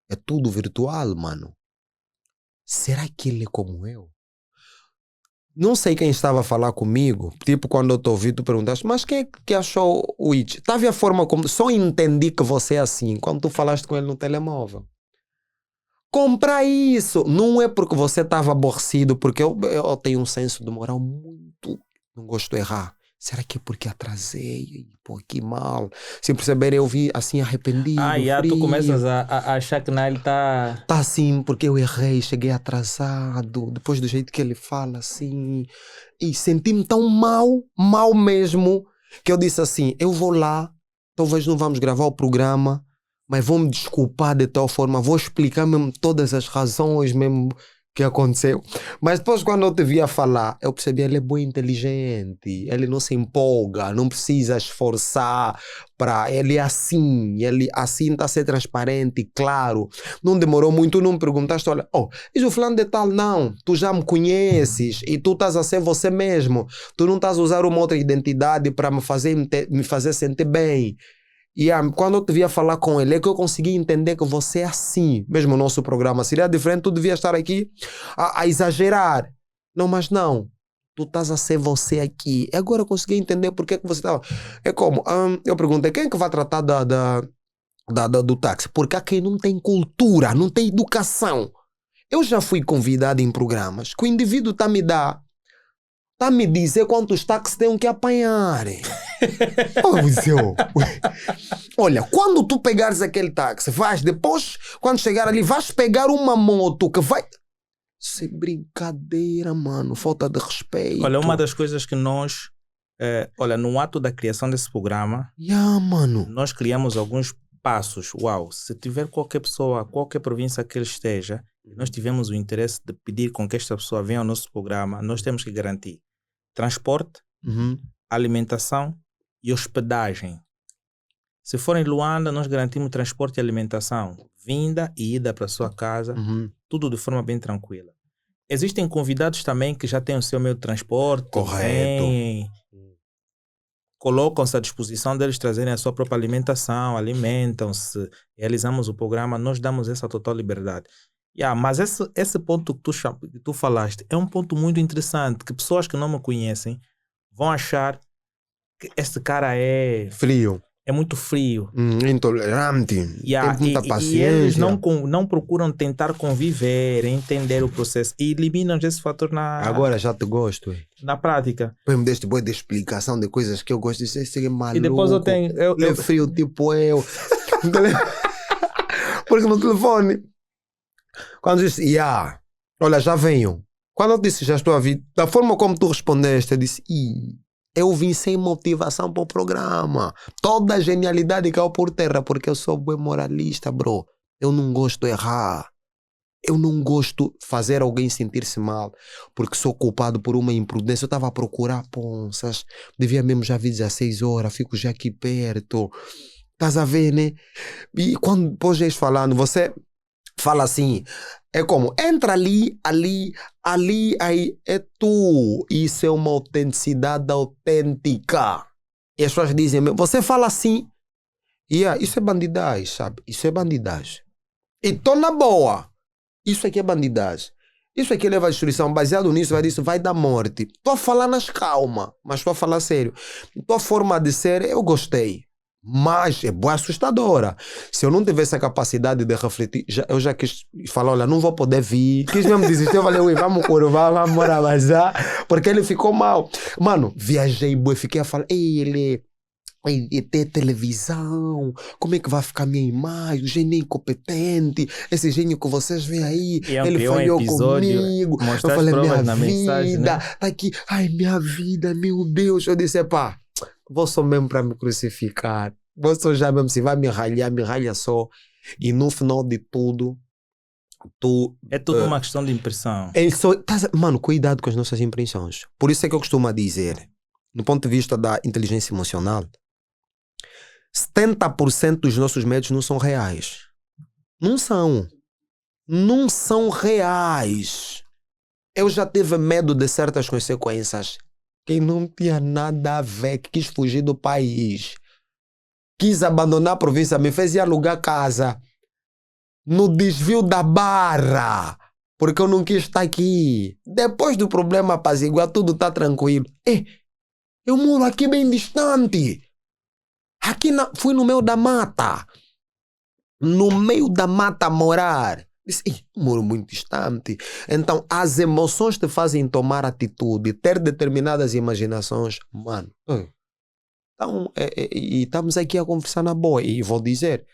É tudo virtual, mano. Será que ele é como eu? Não sei quem estava a falar comigo, tipo quando eu te ouvi, tu perguntaste, mas quem é que achou o It? Tava a forma como, só entendi que você é assim, quando tu falaste com ele no telemóvel. Comprar isso, não é porque você estava aborrecido, porque eu tenho um senso de moral muito, não gosto de errar. Será que é porque atrasei? Pô, que mal. Sem perceber, eu vi assim arrependido, Tu frio. começas a achar que ele tá... Tá assim, porque eu errei, cheguei atrasado, depois do jeito que ele fala assim, e senti-me tão mal mesmo, que eu disse assim, eu vou lá, talvez não vamos gravar o programa, mas vou me desculpar de tal forma, vou explicar mesmo todas as razões mesmo que aconteceu. Mas depois quando eu te via falar, eu percebi, ele é bem inteligente, ele não se empolga, não precisa esforçar para, ele é assim está a ser transparente, claro. Não demorou muito, não me perguntaste, olha, és o fulano de tal? Não, tu já me conheces e tu estás a ser você mesmo, tu não estás a usar uma outra identidade para me fazer sentir bem. E quando eu te via falar com ele, é que eu consegui entender que você é assim. Mesmo o nosso programa seria diferente, tu devia estar aqui a exagerar. Não, mas não. Tu estás a ser você aqui. E agora eu consegui entender porque que você estava. É como, eu perguntei, quem é que vai tratar do táxi? Porque há quem não tem cultura, não tem educação. Eu já fui convidado em programas que o indivíduo está a me dizer quantos táxis tenho que apanhar. Olha, quando tu pegares aquele táxi, vais depois, quando chegar ali, vais pegar uma moto que vai... Sem brincadeira, mano. Falta de respeito. Olha, uma das coisas que nós... no ato da criação desse programa, mano, nós criamos alguns passos. Uau, se tiver qualquer pessoa, qualquer província que ele esteja, nós tivemos o interesse de pedir com que esta pessoa venha ao nosso programa, nós temos que garantir transporte, alimentação e hospedagem. Se for em Luanda, nós garantimos transporte e alimentação, vinda e ida para a sua casa, tudo de forma bem tranquila. Existem convidados também que já têm o seu meio de transporte, correto, colocam-se à disposição deles trazerem a sua própria alimentação, alimentam-se, realizamos o programa, nós damos essa total liberdade. Mas esse ponto que tu falaste é um ponto muito interessante, que pessoas que não me conhecem vão achar que este cara é frio, é muito frio, intolerante, tem muita paciência. E eles não procuram tentar conviver, entender o processo e eliminam esse fator Agora já te gosto. Na prática. Depois me deste boa de explicação de coisas que eu gosto de ser maluco. E depois eu tenho... É frio tipo eu. Porque no telefone... Quando eu disse, olha, já venho. Quando eu disse, já estou a vir, da forma como tu respondeste, eu disse, eu vim sem motivação para o programa. Toda a genialidade caiu por terra, porque eu sou bem moralista, bro. Eu não gosto de errar. Eu não gosto de fazer alguém sentir-se mal, porque sou culpado por uma imprudência. Eu estava a procurar ponças, devia mesmo já vir 16 horas, fico já aqui perto. Estás a ver, né? E quando depois és falando, você... fala assim, é como, entra ali, aí, é tu. Isso é uma autenticidade autêntica. E as pessoas dizem, você fala assim, isso é bandidagem, sabe? Isso é bandidagem. E tô na boa. Isso aqui é bandidagem. Isso aqui leva à destruição. Baseado nisso, vai dar morte. Tô a falar nas calma, mas tô a falar sério. Tua forma de ser, eu gostei. Mas é boa assustadora. Se eu não tivesse a capacidade de refletir, eu já quis falar, olha, não vou poder vir. Quis mesmo desistir, eu falei, ui, vamos curvar, vamos morar bazar, porque ele ficou mal. Mano, viajei, boa, fiquei a falar, ei, ele ter televisão, como é que vai ficar a minha imagem, o gênio incompetente, esse gênio que vocês veem aí, ele falhou comigo, eu falei, minha vida, tá aqui, ai, minha vida, meu Deus, eu disse, pá, vou só mesmo para me crucificar, vou só já mesmo, se vai me ralha só, e no final de tudo, é tudo uma questão de impressão. Mano, cuidado com as nossas impressões, por isso é que eu costumo dizer, no ponto de vista da inteligência emocional, 70% dos nossos medos não são reais. Não são. Não são reais. Eu já tive medo de certas consequências que não tinha nada a ver, que quis fugir do país. Quis abandonar a província, me fez ir alugar casa no desvio da Barra, porque eu não quis estar aqui. Depois do problema apaziguar, tudo está tranquilo. Eu moro aqui bem distante. Aqui fui no meio da mata. No meio da mata morar. Disse, moro muito distante. Então, as emoções te fazem tomar atitude, ter determinadas imaginações. Mano, então, e estamos aqui a conversar na boa. E vou dizer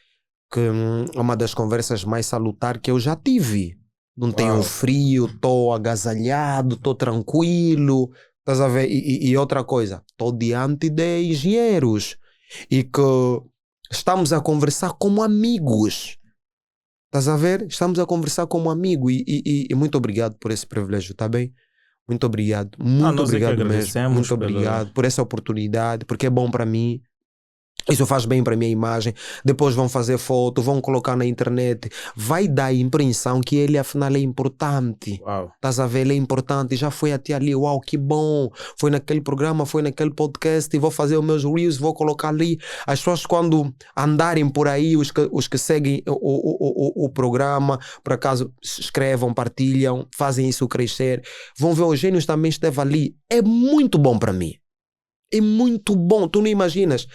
que é uma das conversas mais salutares que eu já tive. Não tenho frio, estou agasalhado, estou tranquilo. Estás a ver? E outra coisa, estou diante de engenheiros. E que estamos a conversar como amigos. Estás a ver? Estamos a conversar como amigos. E muito obrigado por esse privilégio, tá bem? Muito obrigado. Muito obrigado mesmo. Muito obrigado por essa oportunidade, porque é bom para mim. Isso faz bem para a minha imagem. Depois vão fazer foto, vão colocar na internet. Vai dar a impressão que ele afinal é importante. Estás a ver? Ele é importante. Já foi até ali. Uau, que bom. Foi naquele programa, foi naquele podcast. E vou fazer os meus reels, vou colocar ali. As pessoas quando andarem por aí, os que seguem o programa, por acaso escrevam, partilham, fazem isso crescer. Vão ver, os gênios também esteve ali. É muito bom para mim. É muito bom. Tu não imaginas.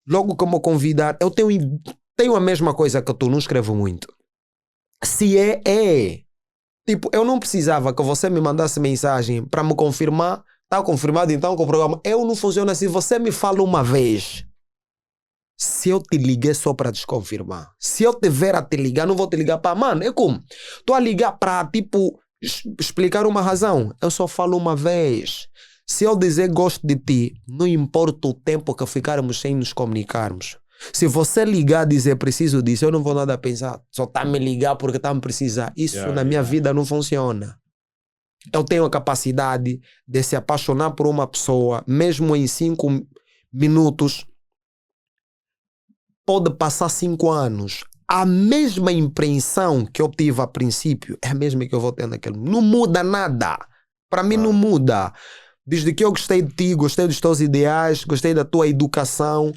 Logo como convidar, eu tenho a mesma coisa que tu, não escrevo muito. Se é. Tipo, eu não precisava que você me mandasse mensagem para me confirmar. Está confirmado então com o programa. Eu não funciono assim. Você me fala uma vez. Se eu te liguei só para desconfirmar. Se eu tiver a te ligar, não vou te ligar para... Mano, é como? Estou a ligar para, tipo, explicar uma razão. Eu só falo uma vez. Se eu dizer gosto de ti, não importa o tempo que ficarmos sem nos comunicarmos. Se você ligar e dizer preciso disso, eu não vou nada pensar. Só está a me ligar porque está a me precisar. Isso na minha vida não funciona. Eu tenho a capacidade de se apaixonar por uma pessoa, mesmo em 5 minutos. Pode passar 5 anos. A mesma impressão que eu tive a princípio é a mesma que eu vou ter naquele. Não muda nada. Para mim não muda. Desde que eu gostei de ti, gostei dos teus ideais, gostei da tua educação.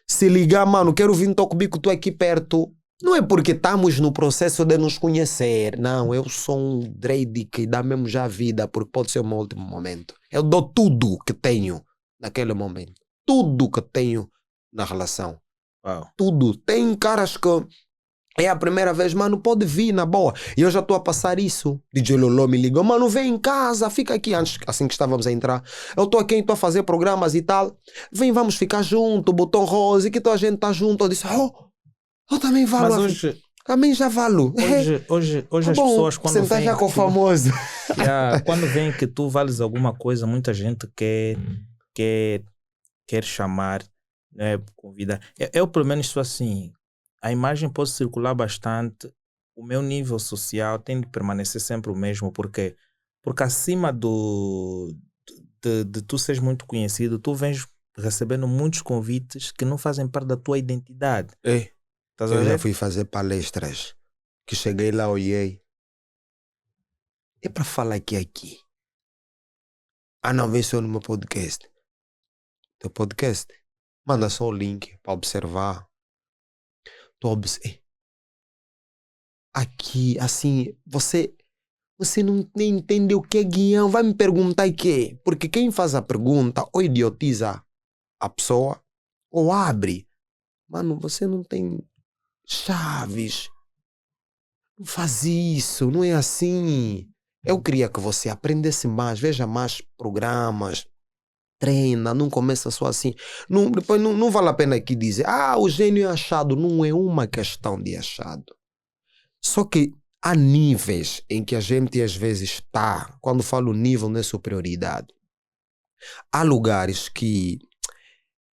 Se ligar, mano, quero vir no comigo, tu aqui perto. Não é porque estamos no processo de nos conhecer. Não, eu sou um Drake que dá mesmo já a vida, porque pode ser o meu último momento. Eu dou tudo que tenho naquele momento. Tudo que tenho na relação. Tudo. Tem caras que é a primeira vez, mano, pode vir na boa. E eu já estou a passar isso. DJ Lolo me ligou, mano, vem em casa, fica aqui. Antes, assim que estávamos a entrar, eu estou aqui, estou a fazer programas e tal. Vem, vamos ficar junto, Botão Rose, que toda a gente está junto. Eu disse, eu também valo. Mas hoje... Também já valo. Hoje as pessoas quando sentar já com o famoso. Quando vem que tu vales alguma coisa, muita gente quer chamar, né, convidar. Eu pelo menos sou assim. A imagem pode circular bastante. O meu nível social tem de permanecer sempre o mesmo. Porque acima de tu seres muito conhecido, tu vens recebendo muitos convites que não fazem parte da tua identidade. Eu já fui fazer palestras. Que cheguei lá, olhei. É para falar aqui. Não, vem só no meu podcast. Teu podcast? Manda só o link para observar. Aqui, assim, você não entende o que é guião, vai me perguntar o quê? Porque quem faz a pergunta ou idiotiza a pessoa ou abre. mano, você não tem chaves, não faz isso, não é assim. Eu queria que você aprendesse mais, veja mais programas, treina, não começa só assim. Não, depois não vale a pena aqui dizer, o gênio é achado. Não é uma questão de achado. Só que há níveis em que a gente às vezes está, quando falo nível, não é superioridade. Há lugares que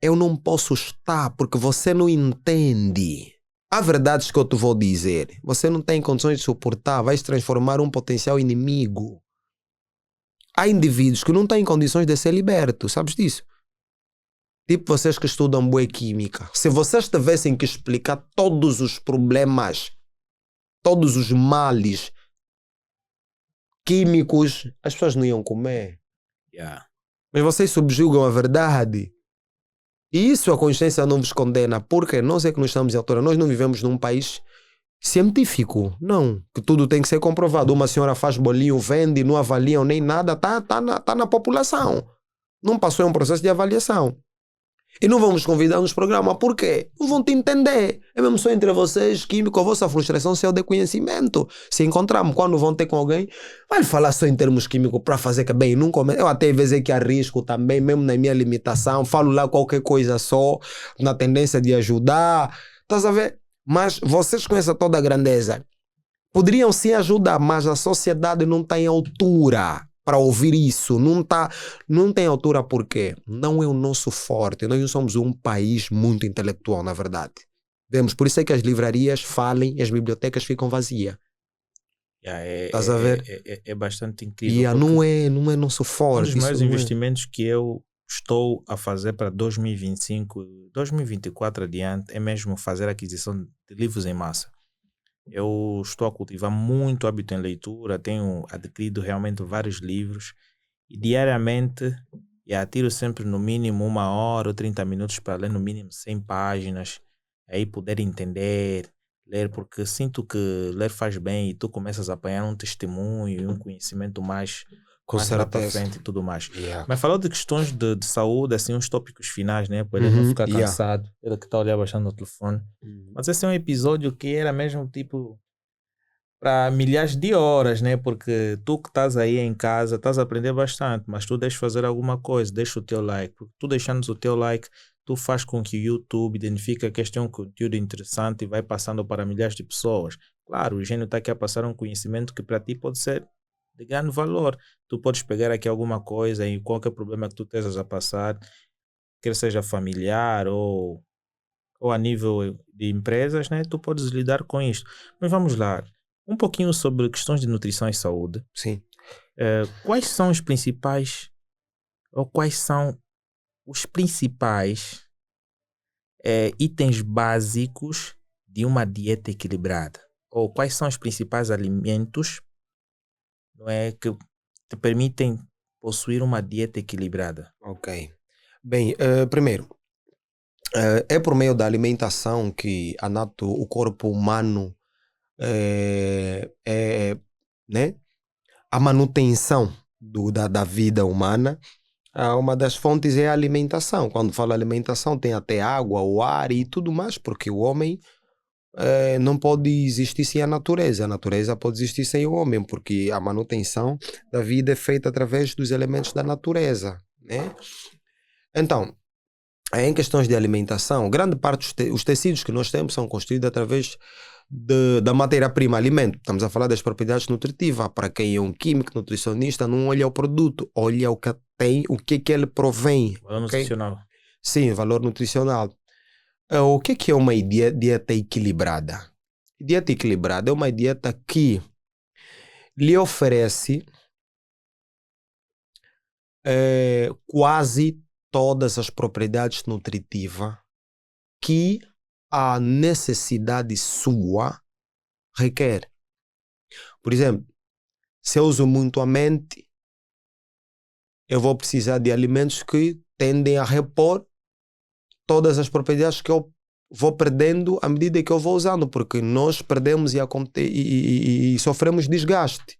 eu não posso estar porque você não entende. Há verdades que eu te vou dizer. Você não tem condições de suportar, vai se transformar um potencial inimigo. Há indivíduos que não têm condições de ser libertos, sabes disso? Tipo vocês que estudam bioquímica. Se vocês tivessem que explicar todos os problemas, todos os males químicos, as pessoas não iam comer. Yeah. Mas vocês subjugam a verdade. E isso a consciência não vos condena. Porque nós é que não estamos em altura. Nós não vivemos num país científico. Não. Que tudo tem que ser comprovado. Uma senhora faz bolinho, vende, não avaliam nem nada. Tá na população. Não passou em um processo de avaliação. E não vamos convidar nos programas. Por quê? Não vão te entender. É mesmo só entre vocês, químico, a vossa frustração seu de conhecimento. Se encontrarmos, quando vão ter com alguém, vai falar só em termos químicos para fazer que bem, não come. Eu até às vezes que arrisco também, mesmo na minha limitação, falo lá qualquer coisa só, na tendência de ajudar. Estás a ver? Mas vocês conhecem toda a grandeza. Poderiam sim ajudar, mas a sociedade não está em altura para ouvir isso. Não tem altura porque não é o nosso forte. Nós não somos um país muito intelectual, na verdade. Vemos, por isso é que as livrarias falem e as bibliotecas ficam vazias. Estás a ver? É bastante incrível. Não é nosso forte. Um dos maiores investimentos que eu estou a fazer para 2025, 2024 adiante, é mesmo fazer a aquisição de livros em massa. Eu estou a cultivar muito hábito em leitura, tenho adquirido realmente vários livros e diariamente tiro sempre no mínimo 1 hora ou 30 minutos para ler no mínimo 100 páginas, aí poder entender, ler, porque sinto que ler faz bem e tu começas a apanhar um testemunho e um conhecimento mais lá para frente e tudo mais. Yeah. Mas falou de questões de saúde, assim, uns tópicos finais, né? Para ele não ficar cansado, ele que está a olhar bastante no telefone. Mas esse é um episódio que era mesmo tipo para milhares de horas, né? Porque tu que estás aí em casa, estás a aprender bastante, mas tu deixas fazer alguma coisa, deixa o teu like. Porque tu deixando o teu like, tu faz com que o YouTube identifique que este é um conteúdo interessante e vai passando para milhares de pessoas. Claro, o gênio está aqui a passar um conhecimento que para ti pode ser de grande valor. Tu podes pegar aqui alguma coisa e qualquer problema que tu estejas a passar, quer seja familiar ou a nível de empresas, né? Tu podes lidar com isto. Mas vamos lá. Um pouquinho sobre questões de nutrição e saúde. Sim. Quais são os principais itens básicos de uma dieta equilibrada? Ou quais são os principais alimentos, não é, que te permitem possuir uma dieta equilibrada? Ok. Bem, primeiro, é por meio da alimentação que o corpo humano né? A manutenção da vida humana. Uma das fontes é a alimentação. Quando falo alimentação, tem até água, o ar e tudo mais, porque o homem não pode existir sem a natureza. A natureza pode existir sem o homem, porque a manutenção da vida é feita através dos elementos da natureza, né? Então, em questões de alimentação, grande parte dos tecidos que nós temos são construídos através da matéria-prima, alimento. Estamos a falar das propriedades nutritivas. Para quem é um químico, nutricionista, não olha o produto, olha o que tem, o que ele provém. Valor nutricional. Sim, valor nutricional. O que é uma dieta equilibrada? Dieta equilibrada é uma dieta que lhe oferece quase todas as propriedades nutritivas que a necessidade sua requer. Por exemplo, se eu uso muito a mente, eu vou precisar de alimentos que tendem a repor todas as propriedades que eu vou perdendo à medida que eu vou usando, porque nós perdemos e sofremos desgaste.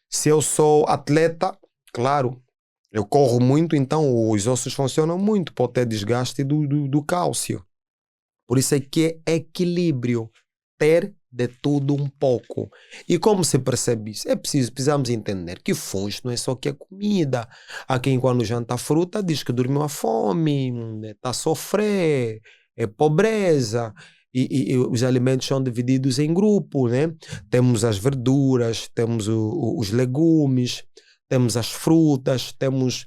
Se eu sou atleta, claro, eu corro muito, então os ossos funcionam muito, pode ter desgaste do cálcio. Por isso é que é equilíbrio, ter de tudo um pouco. E como se percebe isso? Precisamos entender que fonte não é só que é comida. Há quem quando janta fruta diz que dormiu à fome, está a sofrer, é pobreza. E os alimentos são divididos em grupo, né? Temos as verduras, temos os legumes, temos as frutas, temos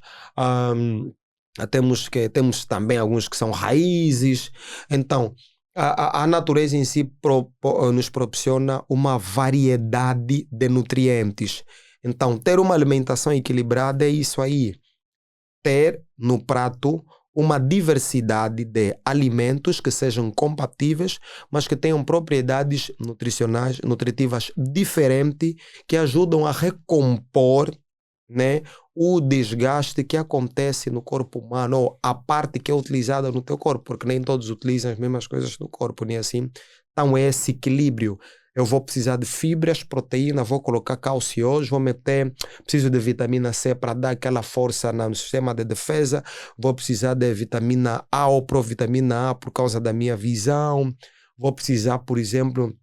também alguns que são raízes. Então, a natureza em si nos proporciona uma variedade de nutrientes. Então, ter uma alimentação equilibrada é isso aí. Ter no prato uma diversidade de alimentos que sejam compatíveis, mas que tenham propriedades nutricionais, nutritivas diferentes, que ajudam a recompor, né, o desgaste que acontece no corpo humano, ou a parte que é utilizada no teu corpo, porque nem todos utilizam as mesmas coisas no corpo, nem assim. Então é esse equilíbrio. Eu vou precisar de fibras, proteína, vou colocar cálcio hoje, preciso de vitamina C para dar aquela força no sistema de defesa, vou precisar de vitamina A ou provitamina A por causa da minha visão, vou precisar, por exemplo,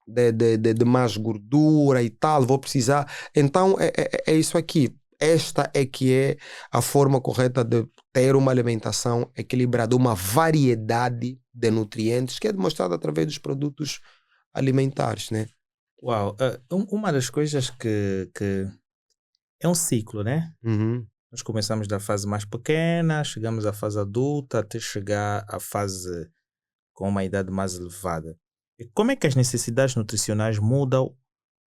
de mais gordura e tal, vou precisar. Então é isso aqui. Esta é que é a forma correta de ter uma alimentação equilibrada, uma variedade de nutrientes que é demonstrada através dos produtos alimentares, né? Uau, uma das coisas que é um ciclo, né? Uhum. Nós começamos da fase mais pequena, chegamos à fase adulta, até chegar à fase com uma idade mais elevada. E como é que as necessidades nutricionais mudam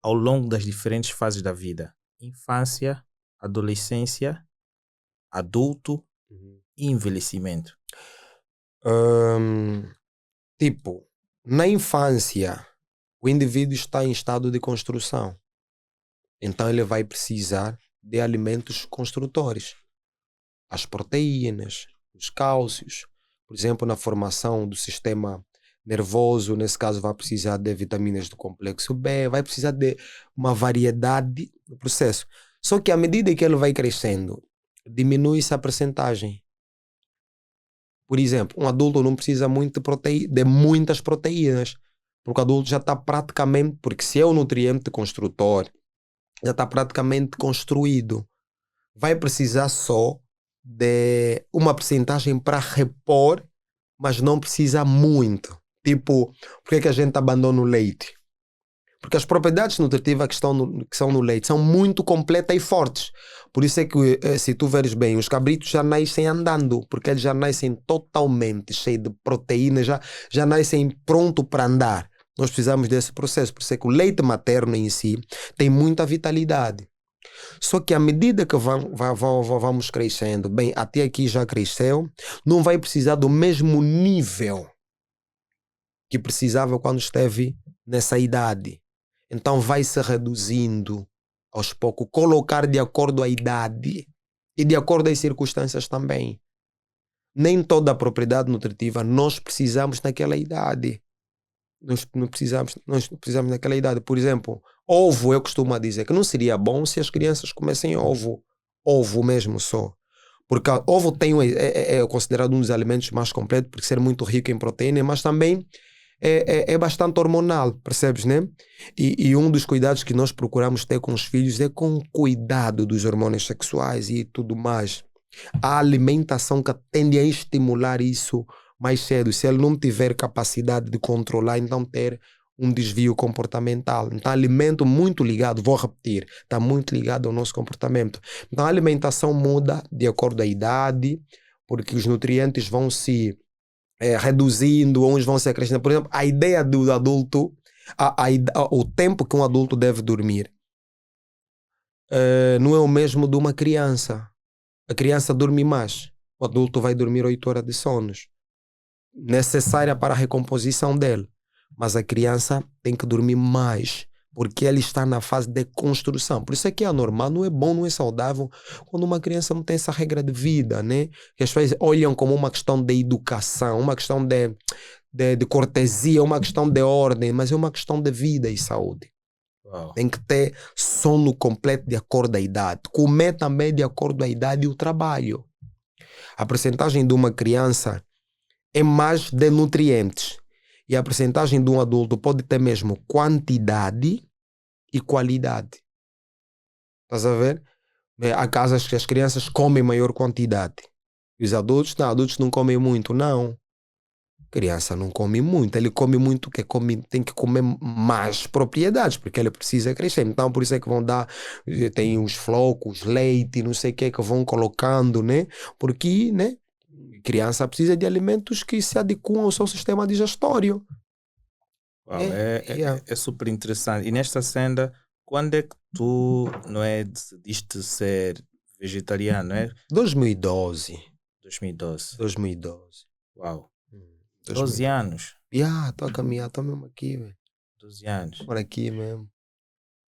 ao longo das diferentes fases da vida? Infância, adolescência, adulto e envelhecimento. Tipo, na infância, o indivíduo está em estado de construção. Então ele vai precisar de alimentos construtores. As proteínas, os cálcios. Por exemplo, na formação do sistema nervoso, nesse caso vai precisar de vitaminas do complexo B, vai precisar de uma variedade no processo. Só que à medida que ele vai crescendo, diminui-se a percentagem. Por exemplo, um adulto não precisa muito de muitas proteínas, porque o adulto já está praticamente, porque se é um nutriente construtor, já está praticamente construído. Vai precisar só de uma percentagem para repor, mas não precisa muito. Tipo, por que é que a gente abandona o leite? Porque as propriedades nutritivas que são no leite são muito completas e fortes. Por isso é que, se tu veres bem, os cabritos já nascem andando, porque eles já nascem totalmente cheios de proteínas, já nascem pronto para andar. Nós precisamos desse processo. Por isso é que o leite materno em si tem muita vitalidade. Só que à medida que vamos crescendo, bem, até aqui já cresceu, não vai precisar do mesmo nível que precisava quando esteve nessa idade. Então vai se reduzindo aos poucos, colocar de acordo à idade e de acordo às circunstâncias também. Nem toda a propriedade nutritiva nós precisamos naquela idade. Nós precisamos naquela idade. Por exemplo, ovo, eu costumo dizer que não seria bom se as crianças comessem ovo. Ovo mesmo só. Porque ovo é considerado um dos alimentos mais completos, por ser muito rico em proteína, mas também é bastante hormonal, percebes, né? E um dos cuidados que nós procuramos ter com os filhos é com o cuidado dos hormônios sexuais e tudo mais. A alimentação que tende a estimular isso mais cedo. Se ele não tiver capacidade de controlar, então ter um desvio comportamental. Então, alimento muito ligado, vou repetir, está muito ligado ao nosso comportamento. Então, a alimentação muda de acordo à idade, porque os nutrientes vão se reduzindo, uns vão se acrescentando. Por exemplo, a ideia do adulto, o tempo que um adulto deve dormir, não é o mesmo de uma criança. A criança dorme mais. O adulto vai dormir 8 horas de sonos, necessária para a recomposição dele. Mas a criança tem que dormir mais, porque ela está na fase de construção. Por isso é que é anormal, não é bom, não é saudável quando uma criança não tem essa regra de vida, né? Que as pessoas olham como uma questão de educação, uma questão de cortesia, uma questão de ordem, mas é uma questão de vida e saúde. Uau. Tem que ter sono completo de acordo à idade. Comer também de acordo à idade e o trabalho. A percentagem de uma criança é mais de nutrientes. E a percentagem de um adulto pode ter mesmo quantidade e qualidade. Estás a ver? Há casas que as crianças comem maior quantidade. E os adultos não comem muito. Não. Criança não come muito. Ele come muito, tem que comer mais propriedades, porque ele precisa crescer. Então, por isso é que vão dar, tem os flocos, leite, não sei o que vão colocando, né? Porque, né? Criança precisa de alimentos que se adequam ao seu sistema digestório. Uau, é super interessante. E nesta senda, quando é que tu, não é, decidiste ser vegetariano, não é? 2012. 2012. 2012. Uau. 12 anos. Estou a caminhar, estou mesmo aqui, velho. 12 anos. Por aqui mesmo.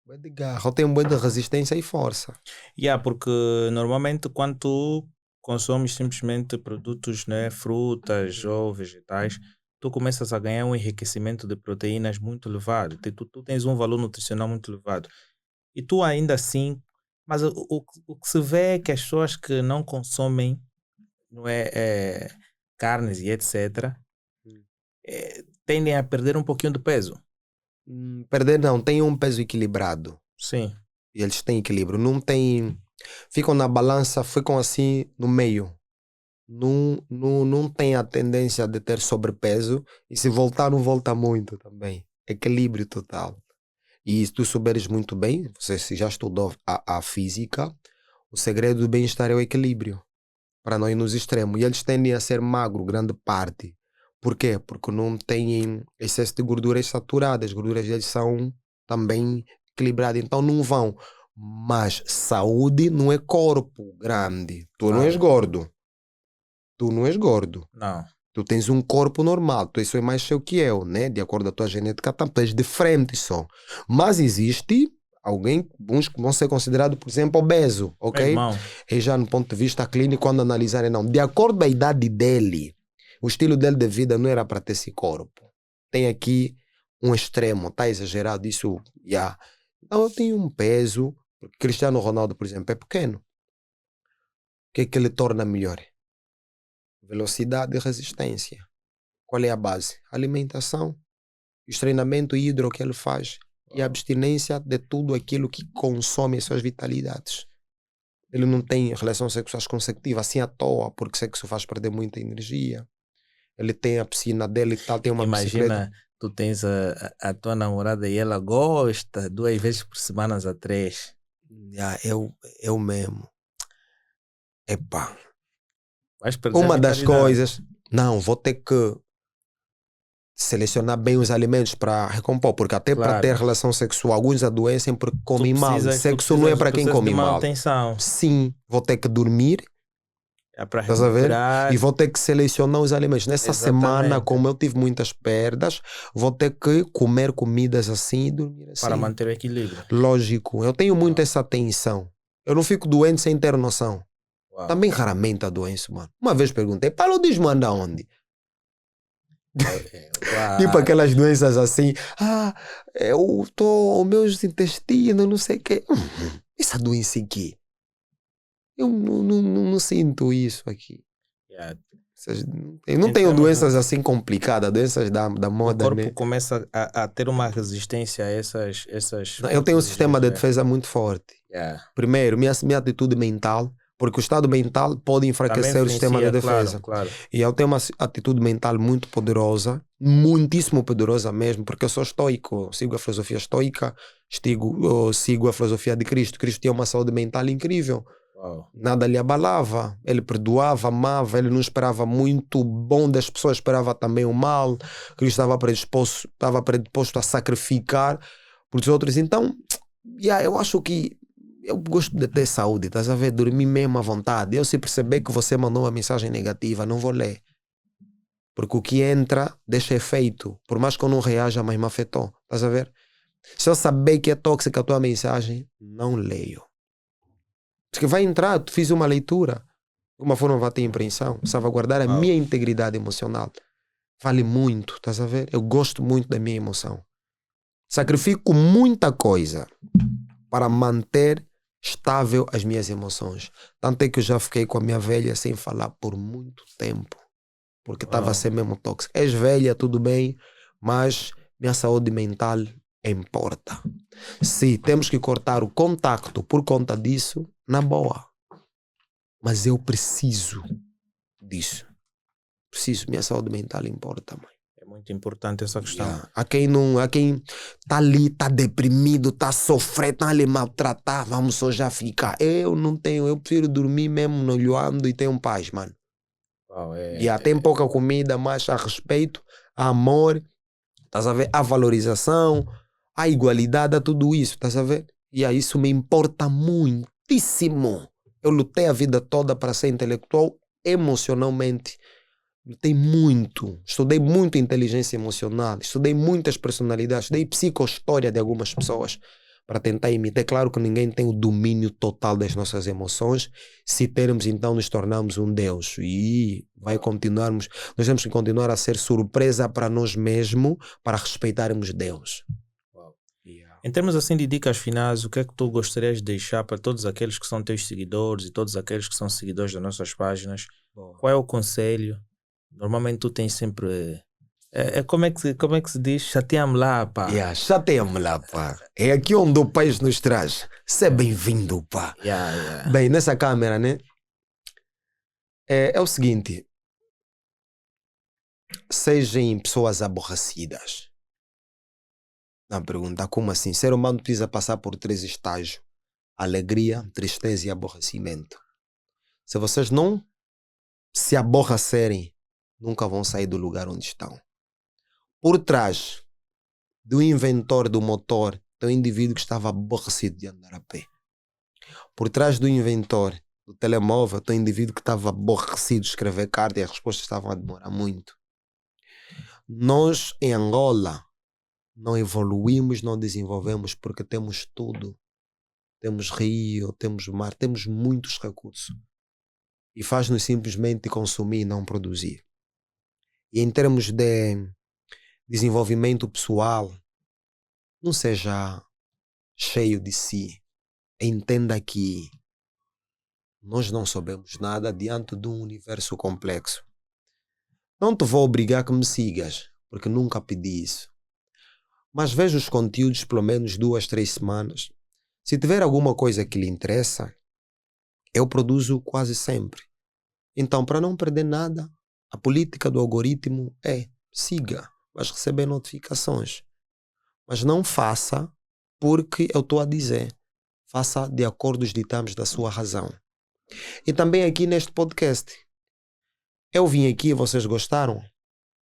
Bué de garra. Eu tenho bué de resistência e força. Porque normalmente quando tu consomes simplesmente produtos, né, frutas ou vegetais, tu começas a ganhar um enriquecimento de proteínas muito elevado. Tu tens um valor nutricional muito elevado. E tu ainda assim, mas o que se vê é que as pessoas que não consomem, não é, carnes e etc., tendem a perder um pouquinho de peso. Perder não, tem um peso equilibrado. Sim. E eles têm equilíbrio. Não tem. Ficam na balança, ficam assim no meio. Não tem a tendência de ter sobrepeso. E se voltar, não volta muito também. Equilíbrio total. E se tu souberes muito bem, você se já estudou a física, o segredo do bem-estar é o equilíbrio. Para não ir nos extremos. E eles tendem a ser magro, grande parte. Por quê? Porque não têm excesso de gorduras saturadas. As gorduras deles são também equilibradas. Então não vão. Mas saúde não é corpo grande. Tu não és gordo. Tu não és gordo. Não. Tu tens um corpo normal. Tu és mais seu que eu, né? De acordo com a tua genética, tu és diferente só. Mas existe alguns que vão ser considerados, por exemplo, obeso, ok? E já no ponto de vista clínico, quando analisarem, não. De acordo com a idade dele, o estilo dele de vida não era para ter esse corpo. Tem aqui um extremo, tá exagerado isso, já. Então eu tenho um peso, porque Cristiano Ronaldo, por exemplo, é pequeno. O que é que ele torna melhor? Velocidade e resistência. Qual é a base? Alimentação, os treinamentos hidro que ele faz e a abstinência de tudo aquilo que consome as suas vitalidades. Ele não tem relações sexuais consecutivas assim à toa, porque sexo faz perder muita energia. Ele tem a piscina dele e tal, tem uma Imagina, bicicleta. tu tens a tua namorada e ela gosta 2 vezes por semana a 3. Eu mesmo. Epá. Uma das coisas, não, vou ter que selecionar bem os alimentos para recompor, porque até para ter relação sexual, alguns adoecem porque comem mal. Sexo não é para quem come mal. Sim, vou ter que dormir. Estás a ver? E vou ter que selecionar os alimentos. Nessa semana, como eu tive muitas perdas, vou ter que comer comidas assim e dormir assim. Para manter o equilíbrio. Lógico, eu tenho muito essa atenção. Eu não fico doente sem ter noção. Também raramente adoeço, mano. Uma vez perguntei, paludismo anda onde? Tipo aquelas doenças assim, eu tô, os meus intestinos, não sei o quê. Essa doença aqui. Eu não sinto isso aqui. Eu não tenho doenças assim complicadas, doenças da moda. O corpo começa a ter uma resistência a essas eu tenho um sistema de defesa muito forte. Primeiro, minha atitude mental, porque o estado mental pode enfraquecer o sistema de defesa. Claro. E eu tenho uma atitude mental muito poderosa, muitíssimo poderosa mesmo, porque eu sou estoico, sigo a filosofia estoica, sigo a filosofia de Cristo. Cristo tinha uma saúde mental incrível. Nada lhe abalava, ele perdoava, amava, ele não esperava muito bom das pessoas, esperava também o mal. Cristo estava predisposto a sacrificar por os outros. Então, eu acho que eu gosto de ter saúde, estás a ver? Dormir mesmo à vontade. Eu, se perceber que você mandou uma mensagem negativa, não vou ler. Porque o que entra deixa efeito. Por mais que eu não reaja, mas me afetou. Estás a ver? Se eu saber que é tóxica a tua mensagem, não leio. Porque vai entrar, tu fiz uma leitura. De alguma forma vai ter impressão. Salvaguardar a minha integridade emocional. Vale muito, estás a ver? Eu gosto muito da minha emoção. Sacrifico muita coisa para manter estável as minhas emoções. Tanto é que eu já fiquei com a minha velha sem falar por muito tempo. porque estava a ser mesmo tóxico. És velha, tudo bem, mas minha saúde mental importa. Se temos que cortar o contacto por conta disso, na boa. Mas eu preciso disso. Preciso, minha saúde mental importa, mãe. É muito importante essa questão. Há quem tá ali, tá deprimido, tá sofrendo, tá ali maltratar, vamos só já ficar. Eu não tenho, eu prefiro dormir mesmo no olhando e tenho paz, mano. Tem pouca comida, mas há respeito, há amor, estás a ver? Há valorização, há igualdade, há tudo isso, estás a ver? E isso me importa muitíssimo. Eu lutei a vida toda para ser intelectual, emocionalmente. Lutei muito, estudei muito inteligência emocional, estudei muitas personalidades, estudei psicohistória de algumas pessoas para tentar imitar. É claro que ninguém tem o domínio total das nossas emoções. Se termos, então nos tornamos um Deus. E vai continuarmos, nós temos que continuar a ser surpresa para nós mesmos, para respeitarmos Deus. Em termos assim de dicas finais, o que é que tu gostarias de deixar para todos aqueles que são teus seguidores e todos aqueles que são seguidores das nossas páginas? Qual é o conselho? Normalmente tu tens sempre... como é que se diz? Chateia-me lá, pá. Chateia-me lá, pá. É aqui onde o país nos traz. Seja bem-vindo, pá. Bem, nessa câmera, né? É o seguinte. Sejam pessoas aborrecidas. Não, pergunta, como assim? Ser humano precisa passar por 3 estágios. Alegria, tristeza e aborrecimento. Se vocês não se aborrecerem, nunca vão sair do lugar onde estão. Por trás do inventor do motor, tem um indivíduo que estava aborrecido de andar a pé. Por trás do inventor do telemóvel, tem um indivíduo que estava aborrecido de escrever carta e as respostas estavam a demorar muito. Nós, em Angola, não evoluímos, não desenvolvemos porque temos tudo. Temos rio, temos mar, temos muitos recursos. E faz-nos simplesmente consumir e não produzir. E em termos de desenvolvimento pessoal, não seja cheio de si. Entenda que nós não sabemos nada diante de um universo complexo. Não te vou obrigar que me sigas, porque nunca pedi isso. Mas veja os conteúdos pelo menos 2, 3 semanas. Se tiver alguma coisa que lhe interessa, eu produzo quase sempre. Então, para não perder nada, a política do algoritmo é siga, vais receber notificações. Mas não faça porque eu estou a dizer. Faça de acordo com os ditames da sua razão. E também aqui neste podcast. Eu vim aqui e vocês gostaram?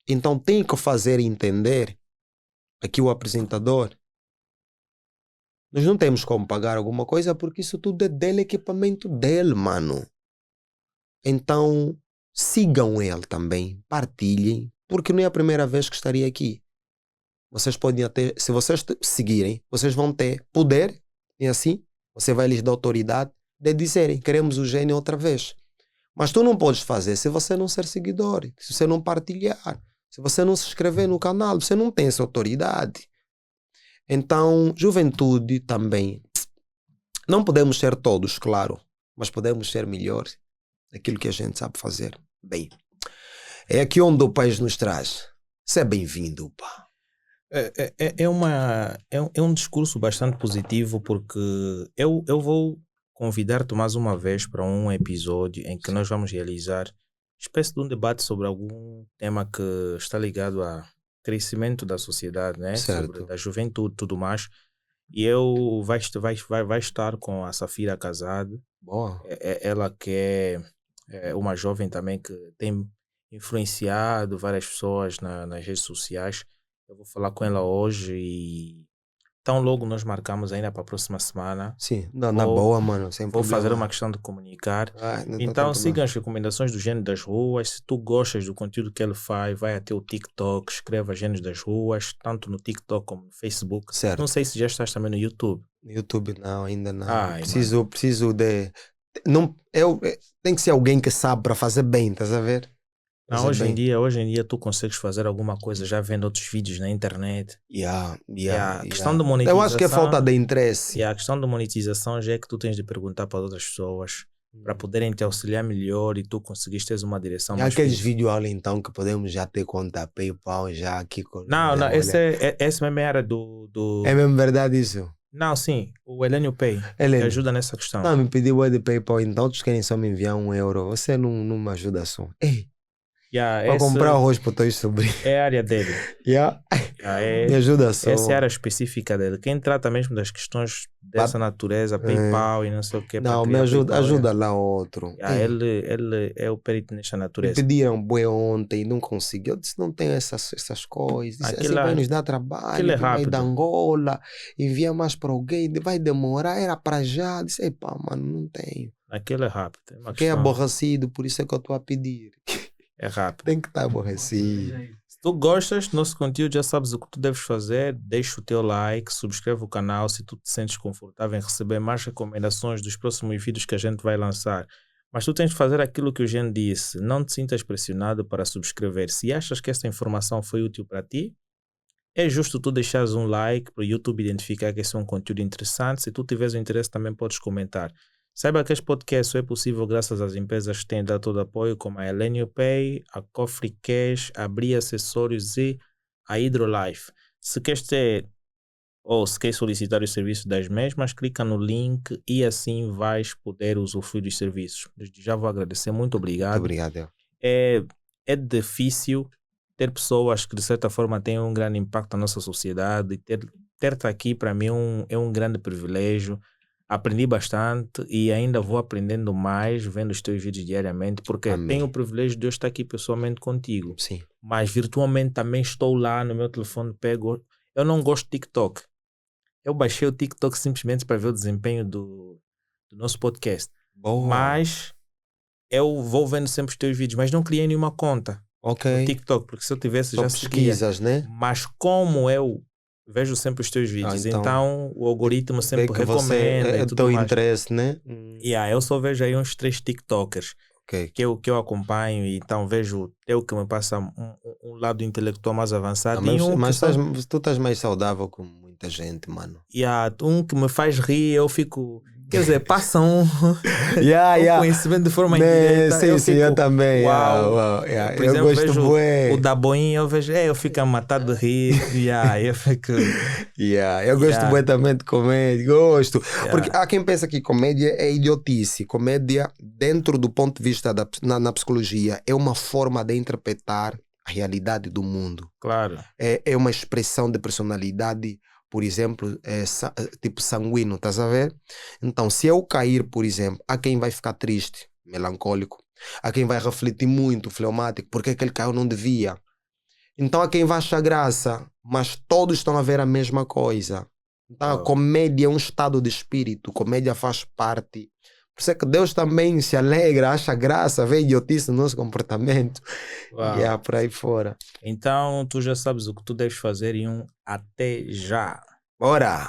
Então tem que fazer entender aqui o apresentador. Nós não temos como pagar alguma coisa porque isso tudo é dele, equipamento dele, mano. Então sigam ele também, partilhem, porque não é a primeira vez que estaria aqui. Vocês podem até, se vocês seguirem, vocês vão ter poder, e assim você vai lhes dar autoridade de dizerem, queremos o gênio outra vez. Mas tu não podes fazer se você não ser seguidor, se você não partilhar, se você não se inscrever no canal, você não tem essa autoridade. Então, juventude também. Não podemos ser todos, claro, mas podemos ser melhores daquilo que a gente sabe fazer. Bem, é aqui onde o país nos traz. Seja bem-vindo, pá. É um discurso bastante positivo porque eu vou convidar-te mais uma vez para um episódio em que nós vamos realizar uma espécie de um debate sobre algum tema que está ligado a crescimento da sociedade, né? Sobre da juventude e tudo mais. E eu vai estar com a Safira Casado. Boa. Ela que é uma jovem também que tem influenciado várias pessoas nas redes sociais. Eu vou falar com ela hoje e tão logo nós marcamos ainda para a próxima semana. Sim, na boa, mano. Sem vou problema. Fazer uma questão de comunicar. Então sigam as recomendações do Gênio das Ruas. Se tu gostas do conteúdo que ele faz, vai até o TikTok, escreva Gênios das Ruas, tanto no TikTok como no Facebook. Certo. Não sei se já estás também no YouTube. No YouTube não, ainda não. Preciso de... Não, tem que ser alguém que sabe para fazer bem, estás a ver? Não, hoje em dia tu consegues fazer alguma coisa já vendo outros vídeos na internet. A questão de monetização, eu acho que é falta de interesse. E a questão de monetização já é que tu tens de perguntar para outras pessoas. para poderem te auxiliar melhor e tu conseguiste ter uma direção E mais aqueles fixa. videoaulas, então, que podemos já ter conta PayPal já aqui com... Não, Olha, esse mesmo era do... É mesmo verdade isso? Não, sim, o Elenio Pay, que Helene, ajuda nessa questão. não, me pediu o de PayPal, então outros querem só me enviar €1. Você não me ajuda só. Ei, Yeah, para esse comprar arroz para os teus sobrinhos. é a área dele. Yeah. Yeah, Me ajuda só. essa é a área específica dele. Quem trata mesmo das questões dessa natureza, PayPal e não sei o que. Não, me ajuda, ajuda lá outro. Yeah, ele é o perito nesta Me natureza. pediram bué ontem, não consegui. Eu disse, não tenho essas coisas. Disse, assim vai nos dar trabalho. Aquilo é vai rápido. da Angola, envia mais para alguém, vai demorar, era para já. Disse, epá, mano, não tenho. Aquilo é rápido. É uma Fiquei questão... aborrecido, por isso é que eu estou a pedir. É rápido. Tem que estar aborrecido. Se tu gostas do nosso conteúdo, já sabes o que tu deves fazer. Deixa o teu like, subscreve o canal se tu te sentes confortável em receber mais recomendações dos próximos vídeos que a gente vai lançar. Mas tu tens de fazer aquilo que o Jean disse. Não te sintas pressionado para subscrever. Se achas que esta informação foi útil para ti, é justo tu deixares um like para o YouTube identificar que esse é um conteúdo interessante. Se tu tiveres interesse, também podes comentar. Saiba que este podcast só é possível graças às empresas que têm dado todo apoio, como a Elenio Pay, a Cofre Cash, a Bri Acessórios e a Hydrolife. Se queres ter ou se queres solicitar os serviços das mesmas, clica no link e assim vais poder usufruir dos serviços. Desde já vou agradecer, muito obrigado. Muito obrigado. É difícil ter pessoas que de certa forma têm um grande impacto na nossa sociedade e ter-te aqui para mim é um grande privilégio. Aprendi bastante e ainda vou aprendendo mais vendo os teus vídeos diariamente, porque tenho o privilégio de eu estar aqui pessoalmente contigo. Sim. Mas virtualmente também estou lá no meu telefone, pego. Eu não gosto de TikTok. Eu baixei o TikTok simplesmente para ver o desempenho do nosso podcast. Boa. Mas eu vou vendo sempre os teus vídeos, mas não criei nenhuma conta no TikTok, porque se eu tivesse só já pesquisas, seguia. né? Mas como eu vejo sempre os teus vídeos, então o algoritmo sempre recomenda e tudo teu mais. interesse, né? Eu só vejo aí uns 3 TikTokers que eu acompanho, e então vejo teu que me passa um lado intelectual mais avançado. Mas tu estás mais saudável que muita gente, mano. Um que me faz rir, eu fico... Quer dizer, passa um conhecimento de forma indireta. Sim, eu também. Uau. Por exemplo, eu gosto o da Boinha, eu fico a matar de rir. Eu fico... eu gosto bué também de comédia. Gosto. Porque há quem pensa que comédia é idiotice. Comédia, dentro do ponto de vista na psicologia, é uma forma de interpretar a realidade do mundo. Claro. É uma expressão de personalidade, por exemplo, tipo sanguíneo, estás a ver? Então, se eu cair, por exemplo, há quem vai ficar triste, melancólico. Há quem vai refletir muito, fleumático, porque aquele caiu não devia. Então, há quem vai achar graça, mas todos estão a ver a mesma coisa. Então, a comédia é um estado de espírito, comédia faz parte. Por isso é que Deus também se alegra, acha graça, vê idiotice no nosso comportamento. E por aí fora. Então, tu já sabes o que tu deves fazer e até já. Bora!